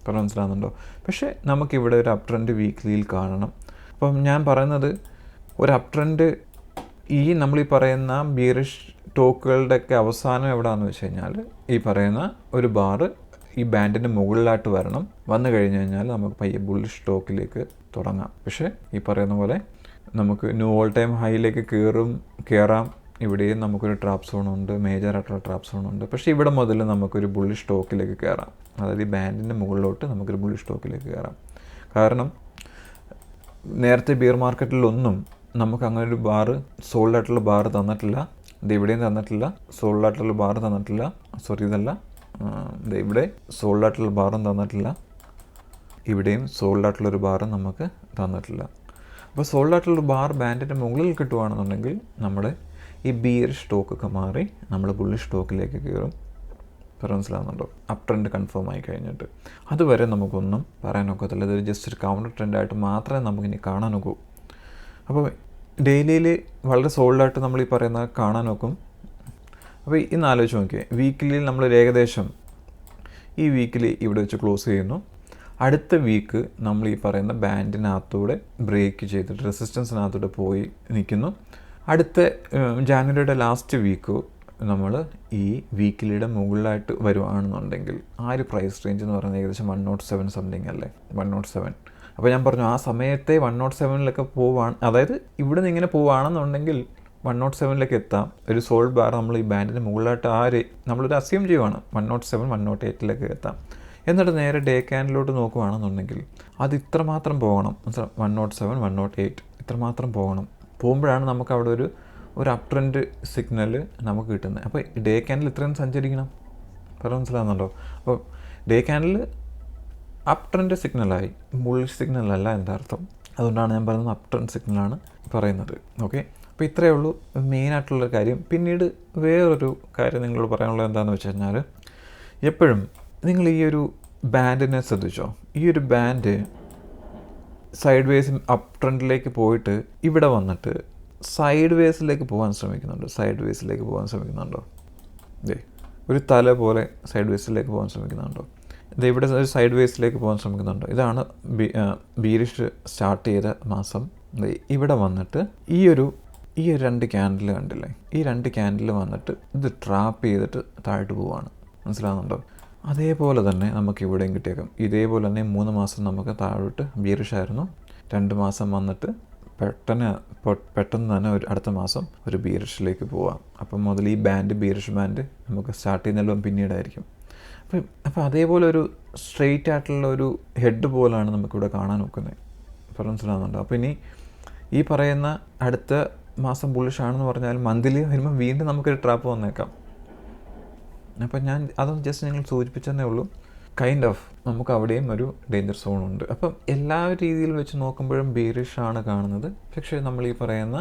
മനസ്സിലാകുന്നുണ്ടോ? പക്ഷേ നമുക്കിവിടെ ഒരു അപ് ട്രെൻഡ് വീക്ക്ലിയിൽ കാണണം. അപ്പം ഞാൻ പറയുന്നത് ഒരു അപ് ട്രെൻഡ് നമ്മളീ പറയുന്ന ബീറിഷ് ടോക്കുകളുടെയൊക്കെ അവസാനം എവിടെയാണെന്ന് വെച്ച് കഴിഞ്ഞാൽ ഈ പറയുന്ന ഒരു ബാറ് ഈ ബാൻഡിൻ്റെ മുകളിലായിട്ട് വന്നു കഴിഞ്ഞ് കഴിഞ്ഞാൽ നമുക്ക് പയ്യെ ബുള്ളിഷ് ടോക്കിലേക്ക് തുടങ്ങാം. പക്ഷേ ഈ പറയുന്ന പോലെ നമുക്ക് ന്യൂ ഓൾ ടൈം ഹൈയിലേക്ക് കയറാം. ഇവിടെയും നമുക്കൊരു ട്രാപ്പ് സോണുണ്ട്, മേജറായിട്ടുള്ള ട്രാപ്പ് സോണുണ്ട്. പക്ഷേ ഇവിടെ മുതൽ നമുക്കൊരു ബുള്ളിഷ് ടോക്കിലേക്ക് കയറാം. അതായത് ഈ ബാൻഡിൻ്റെ മുകളിലോട്ട് നമുക്കൊരു ബുള്ളിഷ് സ്റ്റോക്കിലേക്ക് കയറാം. കാരണം നേരത്തെ ബിയർ മാർക്കറ്റിലൊന്നും നമുക്ക് അങ്ങനെ ഒരു ബാറ് സോൾഡ് ആയിട്ടുള്ള ബാറ് തന്നിട്ടില്ല. ഇത് ഇവിടെയും തന്നിട്ടില്ല, സോൾഡ് ആയിട്ടുള്ള ബാറ് തന്നിട്ടില്ല. സോറി, ഇതല്ല, ഇത് ഇവിടെ സോൾഡ് ആയിട്ടുള്ള ബാറും തന്നിട്ടില്ല, ഇവിടെയും സോൾഡ് ആയിട്ടുള്ളൊരു ബാറും നമുക്ക് തന്നിട്ടില്ല. അപ്പോൾ സോൾഡ് ആയിട്ടുള്ളൊരു ബാർ ബാൻഡിൻ്റെ മുകളിൽ കിട്ടുകയാണെന്നുണ്ടെങ്കിൽ നമ്മൾ ഈ ബിയർ സ്റ്റോക്കൊക്കെ മാറി നമ്മൾ ബുള്ളിഷ് സ്റ്റോക്കിലേക്ക് കയറും. മനസ്സിലാകുന്നുണ്ടോ? അപ് ട്രെൻഡ് കൺഫേം ആയി കഴിഞ്ഞിട്ട് അതുവരെ നമുക്കൊന്നും പറയാനൊക്കത്തില്ല. ഇതൊരു ജസ്റ്റ് ഒരു കൗണ്ടർ ട്രെൻഡായിട്ട് മാത്രമേ നമുക്കിനി കാണാനൊക്കൂ. അപ്പോൾ ഡെയിലിയിൽ വളരെ സോൾഡായിട്ട് നമ്മൾ ഈ പറയുന്ന കാണാനൊക്കും. അപ്പോൾ ഇന്ന് ആലോചിച്ച് നോക്കിയേ, വീക്കിലിയിൽ നമ്മൾ ഏകദേശം ഈ വീക്കിൽ ഇവിടെ വെച്ച് ക്ലോസ് ചെയ്യുന്നു. അടുത്ത വീക്ക് നമ്മൾ ഈ പറയുന്ന ബാൻഡിനകത്തൂടെ ബ്രേക്ക് ചെയ്തിട്ട് റെസിസ്റ്റൻസിനകത്തൂടെ പോയി നിൽക്കുന്നു. അടുത്ത ജാനുവരിയുടെ ലാസ്റ്റ് വീക്ക് നമ്മൾ ഈ വീക്കിലിയുടെ മുകളിലായിട്ട് വരുവാണെന്നുണ്ടെങ്കിൽ ആ ഒരു പ്രൈസ് റേഞ്ച് എന്ന് പറയുന്നത് ഏകദേശം 107 സംതിങ് അല്ലേ, 107. അപ്പോൾ ഞാൻ പറഞ്ഞു ആ സമയത്തെ 107 പോവാണ്, അതായത് ഇവിടെ നിന്ന് ഇങ്ങനെ പോവുകയാണെന്നുണ്ടെങ്കിൽ 107 എത്താം. ഒരു സോൾഡ് ബാർ നമ്മൾ ഈ ബാൻഡിന് മുകളിലായിട്ട് നമ്മളൊരു അസ്യൂം ചെയ്യുവാണ് 107, 108 എത്താം. എന്നിട്ട് നേരെ ഡേ ക്യാൻഡിലോട്ട് നോക്കുകയാണെന്നുണ്ടെങ്കിൽ അത് ഇത്രമാത്രം പോകണം, 107, 108 ഇത്രമാത്രം പോകുമ്പോഴാണ് നമുക്ക് അവിടെ ഒരു അപ് ട്രെൻഡ് സിഗ്നൽ നമുക്ക് കിട്ടുന്നത്. അപ്പോൾ ഡേ ക്യാൻഡിൽ ഇത്രയും സഞ്ചരിക്കണം, മനസ്സിലാകുന്നുണ്ടോ? അപ്പോൾ ഡേ ക്യാൻഡിൽ അപ് ട്രെൻഡ് സിഗ്നലായി, ബുള്ളിഷ് സിഗ്നലല്ല എൻ്റെ അർത്ഥം. അതുകൊണ്ടാണ് ഞാൻ പറയുന്നത് അപ് ട്രെൻഡ് സിഗ്നലാണ് പറയുന്നത്. ഓക്കെ, അപ്പോൾ ഇത്രയേ ഉള്ളൂ മെയിനായിട്ടുള്ളൊരു കാര്യം. പിന്നീട് വേറൊരു കാര്യം നിങ്ങളോട് പറയാനുള്ളത് എന്താണെന്ന് വെച്ച് കഴിഞ്ഞാൽ, എപ്പോഴും നിങ്ങൾ ഈ ഒരു ബാൻഡിനെ ശ്രദ്ധിച്ചോ. ഈ ഒരു ബാൻഡ് സൈഡ് വേസ് അപ് ട്രെൻഡിലേക്ക് പോയിട്ട് ഇവിടെ വന്നിട്ട് സൈഡ് വേസിലേക്ക് പോകാൻ ശ്രമിക്കുന്നുണ്ടോ? ഒരു തല പോലെ സൈഡ് വേസിലേക്ക് പോകാൻ ശ്രമിക്കുന്നുണ്ടോ? ഇത് ഇവിടെ ഒരു സൈഡ് വേസിലേക്ക് പോകാൻ ശ്രമിക്കുന്നുണ്ടോ? ഇതാണ് ബീരിഷ് സ്റ്റാർട്ട് ചെയ്ത മാസം. ഇവിടെ വന്നിട്ട് ഈ ഒരു 2 ക്യാൻഡിൽ കണ്ടില്ലേ, ഈ 2 ക്യാൻഡിൽ വന്നിട്ട് ഇത് ട്രാപ്പ് ചെയ്തിട്ട് താഴോട്ട് പോവാണ്. മനസ്സിലാകുന്നുണ്ടോ? അതേപോലെ തന്നെ നമുക്ക് ഇവിടെയും കിട്ടിയേക്കാം. ഇതേപോലെ തന്നെ 3 മാസം നമുക്ക് താഴോട്ട് ബീരിഷായിരുന്നു. 2 മാസം വന്നിട്ട് പെട്ടെന്ന് തന്നെ അടുത്ത മാസം ഒരു ബീരിഷിലേക്ക് പോവാം. അപ്പം മുതൽ ഈ ബീരിഷ് ബാൻഡ് നമുക്ക് സ്റ്റാർട്ട് ചെയ്യുന്നതെല്ലാം പിന്നീടായിരിക്കും. അപ്പോൾ അതേപോലെ ഒരു സ്ട്രെയിറ്റ് ആയിട്ടുള്ള ഒരു ഹെഡ് പോലാണ് നമുക്കിവിടെ കാണാൻ നോക്കുന്നത്. മനസ്സിലാകുന്നുണ്ടോ? അപ്പോൾ ഇനി ഈ പറയുന്ന അടുത്ത മാസം ബുള്ളിഷാണെന്ന് പറഞ്ഞാൽ മന്ത്ലി വരുമ്പോൾ വീണ്ടും നമുക്കൊരു ട്രാപ്പ് വന്നേക്കാം. അപ്പം ഞാൻ അതൊന്ന് ജസ്റ്റ് നിങ്ങൾ സൂചിപ്പിച്ചതേ ഉള്ളൂ. കൈൻഡ് ഓഫ് നമുക്ക് അവിടെയും ഒരു ഡേഞ്ചർ സോണുണ്ട്. അപ്പം എല്ലാ രീതിയിൽ വെച്ച് നോക്കുമ്പോഴും ബീറിഷാണ് കാണുന്നത്. പക്ഷേ നമ്മൾ ഈ പറയുന്ന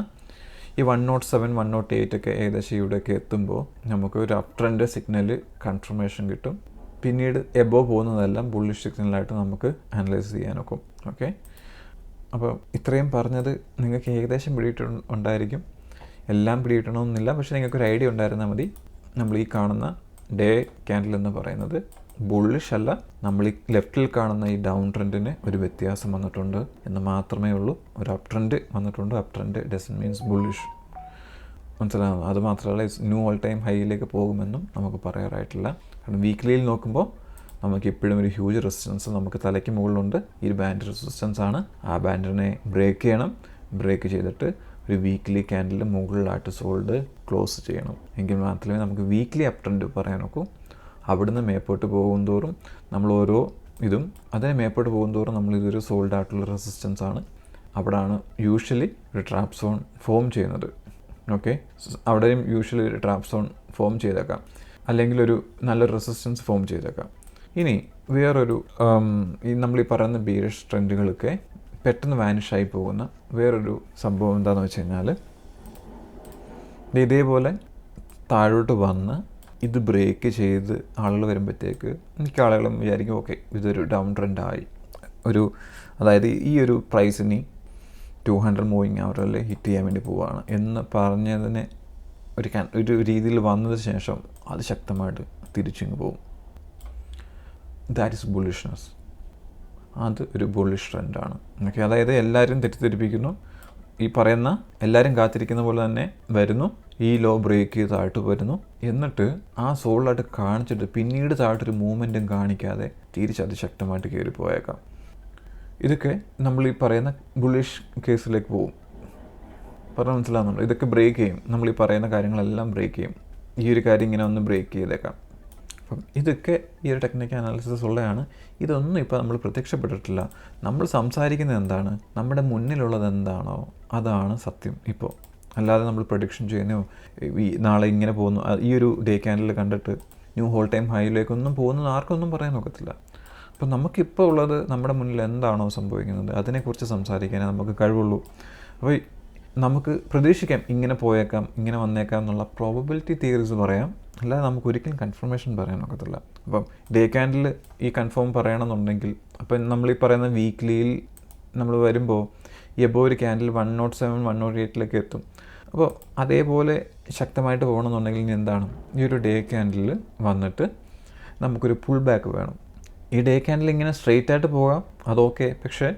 ഈ 107, 108 ഏകദേശം ഇവിടെയൊക്കെ എത്തുമ്പോൾ നമുക്ക് ഒരു അപ് ട്രെൻഡ് സിഗ്നൽ കൺഫർമേഷൻ കിട്ടും. പിന്നീട് എബോവ് പോകുന്നതെല്ലാം ബുള്ളിഷ് സിഗ്നലായിട്ട് നമുക്ക് അനലൈസ് ചെയ്യാനൊക്കും. ഓക്കെ, അപ്പോൾ ഇത്രയും പറഞ്ഞത് നിങ്ങൾക്ക് ഏകദേശം ഉണ്ടായിരിക്കും. എല്ലാം പിടികിട്ടണമെന്നില്ല, പക്ഷേ നിങ്ങൾക്കൊരു ഐഡിയ ഉണ്ടായിരുന്നാൽ മതി. നമ്മൾ ഈ കാണുന്ന ഡേ ക്യാൻഡിൽ എന്ന് പറയുന്നത് ബുള്ളിഷ് അല്ല, നമ്മൾ ഈ ലെഫ്റ്റിൽ കാണുന്ന ഈ ഡൗൺ ട്രെൻഡിന് ഒരു വ്യത്യാസം വന്നിട്ടുണ്ട് എന്ന് മാത്രമേ ഉള്ളൂ. ഒരു അപ് ട്രെൻഡ് വന്നിട്ടുണ്ട്. Up trend doesn't means bullish. മനസ്സിലാകുന്നു? അത് മാത്രമല്ല ന്യൂ ഓൾ ടൈം ഹൈയിലേക്ക് പോകുമെന്നും നമുക്ക് പറയാറായിട്ടില്ല. കാരണം വീക്ക്ലിയിൽ നോക്കുമ്പോൾ നമുക്ക് ഇപ്പോഴും ഒരു ഹ്യൂജ് റെസിസ്റ്റൻസ് നമുക്ക് തലയ്ക്ക് മുകളിലുണ്ട്. ഈ ഒരു ബാൻഡ് റെസിസ്റ്റൻസ് ആണ്. ആ ബാൻഡിനെ ബ്രേക്ക് ചെയ്യണം. ബ്രേക്ക് ചെയ്തിട്ട് ഒരു വീക്ക്ലി ക്യാൻഡിൽ മുകളിലായിട്ട് സോൾഡ് ക്ലോസ് ചെയ്യണം. എങ്കിൽ മാത്രമേ നമുക്ക് വീക്ക്ലി അപ് ട്രെൻഡ് പറയാനൊക്കൂ. അവിടുന്ന് മേപ്പോട്ട് പോകും തോറും നമ്മൾ ഓരോ ഇതും അതിനെ മേപ്പോട്ട് പോകും തോറും നമ്മളിതൊരു സോൾഡ് ആയിട്ടുള്ള റെസിസ്റ്റൻസ് ആണ്. അവിടെയാണ് യൂഷ്വലി ഒരു ട്രാപ്പ് സോൺ ഫോം ചെയ്യുന്നത്. ഓക്കെ, അവിടെയും യൂഷ്വലി ഒരു ട്രാപ്പ് സോൺ ഫോം ചെയ്തേക്കാം, അല്ലെങ്കിൽ ഒരു നല്ലൊരു റെസിസ്റ്റൻസ് ഫോം ചെയ്തേക്കാം. ഇനി വേറൊരു ഈ നമ്മളീ പറയുന്ന ബീരിഷ് ട്രെൻഡുകളൊക്കെ പെട്ടെന്ന് വാനിഷായി പോകുന്ന വേറൊരു സംഭവം എന്താണെന്ന് വെച്ച് കഴിഞ്ഞാൽ, ഇതേപോലെ താഴോട്ട് വന്ന് ഇത് ബ്രേക്ക് ചെയ്ത് ആളുകൾ വരുമ്പോഴത്തേക്ക് മിക്ക ആളുകളും വിചാരിക്കും ഓക്കെ ഇതൊരു ഡൗൺ ട്രെൻഡായി, അതായത് ഈ ഒരു പ്രൈസിന് 200 മൂവിങ് അവറിൽ ഹിറ്റ് ചെയ്യാൻ വേണ്ടി പോവുകയാണ് എന്ന് പറഞ്ഞതിന് ഒരു രീതിയിൽ വന്നതിന് ശേഷം അത് ശക്തമായിട്ട് തിരിച്ചിങ്ങ് പോകും. That is bullishness. അത് ഒരു ബുള്ളിഷ് ട്രെൻഡാണ്. ഓക്കെ, അതായത് എല്ലാവരും തെറ്റിദ്ധരിപ്പിക്കുന്നു. ഈ പറയുന്ന എല്ലാവരും കാത്തിരിക്കുന്ന പോലെ തന്നെ വരുന്നു, ഈ ലോ ബ്രേക്ക് ചെയ്ത് താഴ്ത്ത് വരുന്നു, എന്നിട്ട് ആ സോളിലായിട്ട് കാണിച്ചിട്ട് പിന്നീട് താഴ്ത്തൊരു മൂവ്മെൻറ്റും കാണിക്കാതെ തിരിച്ചതിശക്തമായിട്ട് കയറി പോയേക്കാം. ഇതൊക്കെ നമ്മൾ ഈ പറയുന്ന ബുള്ളിഷ് കേസിലേക്ക് പോകും. പറഞ്ഞാൽ മനസ്സിലാകുന്നുണ്ടോ? ഇതൊക്കെ ബ്രേക്ക് ചെയ്യും. നമ്മൾ ഈ പറയുന്ന കാര്യങ്ങളെല്ലാം ബ്രേക്ക് ചെയ്യും. ഈ ഒരു കാര്യം ഇങ്ങനെ ഒന്ന് ബ്രേക്ക് ചെയ്തേക്കാം. അപ്പം ഇതൊക്കെ ഈ ഒരു ടെക്നിക്കൽ അനാലിസിസ് ഉള്ളതാണ്. ഇതൊന്നും ഇപ്പോൾ നമ്മൾ പ്രത്യക്ഷപ്പെട്ടിട്ടില്ല. നമ്മൾ സംസാരിക്കുന്നത് എന്താണ്, നമ്മുടെ മുന്നിലുള്ളത് എന്താണോ അതാണ് സത്യം ഇപ്പോൾ. അല്ലാതെ നമ്മൾ പ്രഡിക്ഷൻ ചെയ്യുന്നോ ഈ നാളെ ഇങ്ങനെ പോകുന്നു, ഈ ഒരു ഡേ ക്യാൻഡിൽ കണ്ടിട്ട് ന്യൂ ഹോൾ ടൈം ഹൈയിലേക്കൊന്നും പോകുന്നത് ആർക്കൊന്നും പറയാൻ ഒക്കത്തില്ല. അപ്പോൾ നമുക്കിപ്പോൾ ഉള്ളത് നമ്മുടെ മുന്നിൽ എന്താണോ സംഭവിക്കുന്നത് അതിനെക്കുറിച്ച് സംസാരിക്കാനേ നമുക്ക് കഴിവുള്ളൂ. അപ്പോൾ നമുക്ക് പ്രതീക്ഷിക്കാം ഇങ്ങനെ പോയേക്കാം, ഇങ്ങനെ വന്നേക്കാം എന്നുള്ള പ്രോബബിലിറ്റി തിയറീസ് പറയാം, അല്ലാതെ നമുക്ക് ഒരിക്കലും കൺഫർമേഷൻ പറയാൻ ഒക്കത്തില്ല. അപ്പം ഡേ ക്യാൻഡിൽ ഈ കൺഫേം പറയണമെന്നുണ്ടെങ്കിൽ അപ്പം നമ്മൾ ഈ പറയുന്ന വീക്ക്ലിയിൽ നമ്മൾ വരുമ്പോൾ എബോ ഒരു ക്യാൻഡിൽ 107, 108 എത്തും. അപ്പോൾ അതേപോലെ ശക്തമായിട്ട് പോകണമെന്നുണ്ടെങ്കിൽ ഇനി എന്താണ്, ഈ ഒരു ഡേ ക്യാൻഡിൽ വന്നിട്ട് നമുക്കൊരു പുൾ ബാക്ക് വേണം. ഈ ഡേ ക്യാൻഡിൽ ഇങ്ങനെ സ്ട്രെയിറ്റ് ആയിട്ട് പോകാം, അതൊക്കെ. പക്ഷേ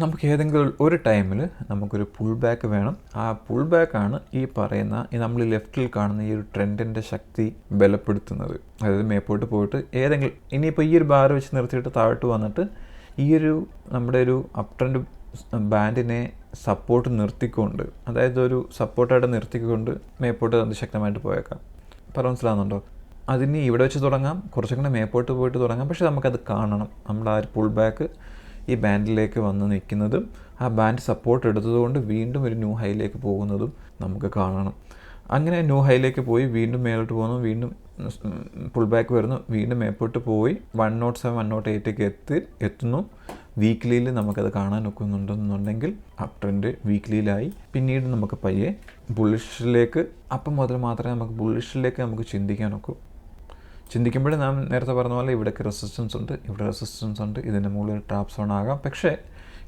നമുക്ക് ഏതെങ്കിലും ഒരു ടൈമിൽ നമുക്കൊരു പുൾ ബാക്ക് വേണം. ആ പുൾ ബാക്കാണ് ഈ പറയുന്ന നമ്മൾ ലെഫ്റ്റിൽ കാണുന്ന ഈ ഒരു ട്രെൻഡിൻ്റെ ശക്തി ബലപ്പെടുത്തുന്നത്. അതായത് മേപ്പോട്ട് പോയിട്ട് ഏതെങ്കിലും ഇനിയിപ്പോൾ ഈ ഒരു ബാർ വെച്ച് നിർത്തിയിട്ട് താഴോട്ട് വന്നിട്ട് ഈ ഒരു നമ്മുടെ ഒരു അപ് ട്രെൻഡ് ബാൻഡിനെ സപ്പോർട്ട് നിർത്തിക്കൊണ്ട്, അതായത് ഒരു സപ്പോർട്ടായിട്ട് നിർത്തിക്കൊണ്ട് മേപ്പോട്ട് അതിശക്തമായിട്ട് പോയേക്കാം. മനസ്സിലാകുന്നുണ്ടോ? അതിന് ഇവിടെ വെച്ച് തുടങ്ങാം, കുറച്ചുകൂടെ മേപ്പോട്ട് പോയിട്ട് തുടങ്ങാം. പക്ഷേ നമുക്കത് കാണണം. നമ്മുടെ ആ ഒരു പുൾ ബാക്ക് ഈ ബാൻഡിലേക്ക് വന്ന് നിൽക്കുന്നതും ആ ബാൻഡ് സപ്പോർട്ട് എടുത്തതുകൊണ്ട് വീണ്ടും ഒരു ന്യൂ ഹൈയിലേക്ക് പോകുന്നതും നമുക്ക് കാണണം. അങ്ങനെ ന്യൂ ഹൈയിലേക്ക് പോയി വീണ്ടും മേലോട്ട് പോകുന്നു, വീണ്ടും പുൾ ബാക്ക് വരുന്നു, വീണ്ടും മേപ്പോട്ട് പോയി 107, 108 എത്തുന്നു. വീക്ക്ലിയിൽ നമുക്കത് കാണാൻ ഒക്കുന്നുണ്ടെന്നുണ്ടെങ്കിൽ അപ് ട്രെൻഡ് വീക്ക്ലിയിലായി. പിന്നീട് നമുക്ക് പയ്യെ ബുള്ളിഷിലേക്ക്, അപ്പം മുതൽ മാത്രമേ നമുക്ക് ബുള്ളിഷിലേക്ക് നമുക്ക് ചിന്തിക്കാൻ ഒക്കൂ. ചിന്തിക്കുമ്പോഴേ നാം നേരത്തെ പറഞ്ഞ പോലെ ഇവിടേക്ക് റെസിസ്റ്റൻസ് ഉണ്ട്, ഇവിടെ റെസിസ്റ്റൻസ് ഉണ്ട്, ഇതിൻ്റെ മുകളിൽ ട്രാപ്പ് സോൺ ആകാം. പക്ഷേ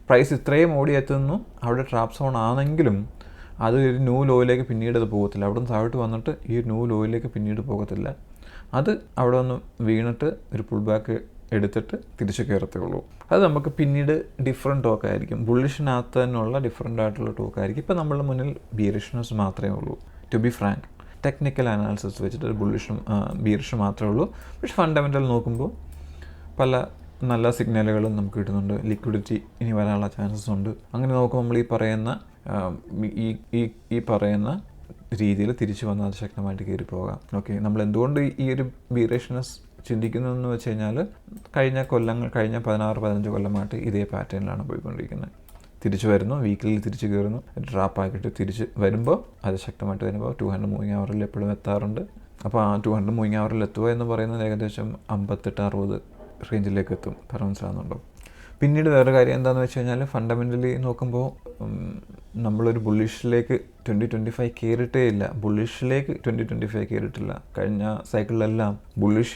പ്രൈസ് ഇത്രയും ഓടിയെത്തുന്നു, അവിടെ ട്രാപ്പ് സോൺ ആണെങ്കിലും അത് ഒരു ന്യൂ ലോയിലേക്ക് പിന്നീട് അത് പോകത്തില്ല. അവിടെ നിന്ന് താഴോട്ട് വന്നിട്ട് ഈ ന്യൂ ലോയിലേക്ക് പിന്നീട് പോകത്തില്ല. അത് അവിടെ ഒന്ന് വീണിട്ട് ഒരു പുൾ ബാക്ക് എടുത്തിട്ട് തിരിച്ച് കയറത്തേ ഉള്ളൂ. അത് നമുക്ക് പിന്നീട് ഡിഫറെൻറ്റ് ടോക്കായിരിക്കും. ബുള്ളിഷിനകത്ത് തന്നെയുള്ള ഡിഫറെൻ്റ് ആയിട്ടുള്ള ടോക്കായിരിക്കും. ഇപ്പോൾ നമ്മളുടെ മുന്നിൽ ബിയറിഷ്നസ് മാത്രമേ ഉള്ളൂ. To be frank, technical analysis വെച്ചിട്ട് ഒരു ബുള്ളിഷും ബിയറിഷും മാത്രമേ ഉള്ളൂ. പക്ഷെ ഫണ്ടമെൻ്റൽ നോക്കുമ്പോൾ പല നല്ല സിഗ്നലുകളും നമുക്ക് കിട്ടുന്നുണ്ട്. ലിക്വിഡിറ്റി ഇനി വരാനുള്ള ചാൻസസ് ഉണ്ട്. അങ്ങനെ നോക്കുമ്പോൾ നമ്മൾ ഈ പറയുന്ന രീതിയിൽ തിരിച്ചു വന്നാൽ അത് ശക്തമായിട്ട് കയറി പോകാം. ഓക്കെ, നമ്മൾ എന്തുകൊണ്ട് ഈ ഒരു ബിയറിഷ്നസ് ചിന്തിക്കുന്നതെന്ന് വെച്ച് കഴിഞ്ഞാൽ കഴിഞ്ഞ 16-15 കൊല്ലമായിട്ട് ഇതേ പാറ്റേണിലാണ് പോയിക്കൊണ്ടിരിക്കുന്നത്. തിരിച്ചു വരുന്നു, വീക്കിലിൽ തിരിച്ച് കയറുന്നു, ഡ്രാപ്പാക്കിയിട്ട് തിരിച്ച് വരുമ്പോൾ അത് ശക്തമായിട്ട് വരുമ്പോൾ 200 മൂവിങ് അവറിൽ എപ്പോഴും എത്താറുണ്ട്. അപ്പോൾ ആ 200 മൂവിങ് അവറിൽ എത്തുക എന്ന് പറയുന്നത് ഏകദേശം 58-60 റേഞ്ചിലേക്ക് എത്തും. മനസ്സിലാകുന്നുണ്ടോ? പിന്നീട് വേറെ കാര്യം എന്താണെന്ന് വെച്ച് കഴിഞ്ഞാൽ ഫണ്ടമെൻ്റലി നോക്കുമ്പോൾ നമ്മളൊരു ബുള്ളിഷിലേക്ക് 2025 കയറിയിട്ടേ ഇല്ല. ബുള്ളിഷിലേക്ക് 2025 കയറിയിട്ടില്ല. കഴിഞ്ഞ സൈക്കിളിലെല്ലാം ബുള്ളിഷ്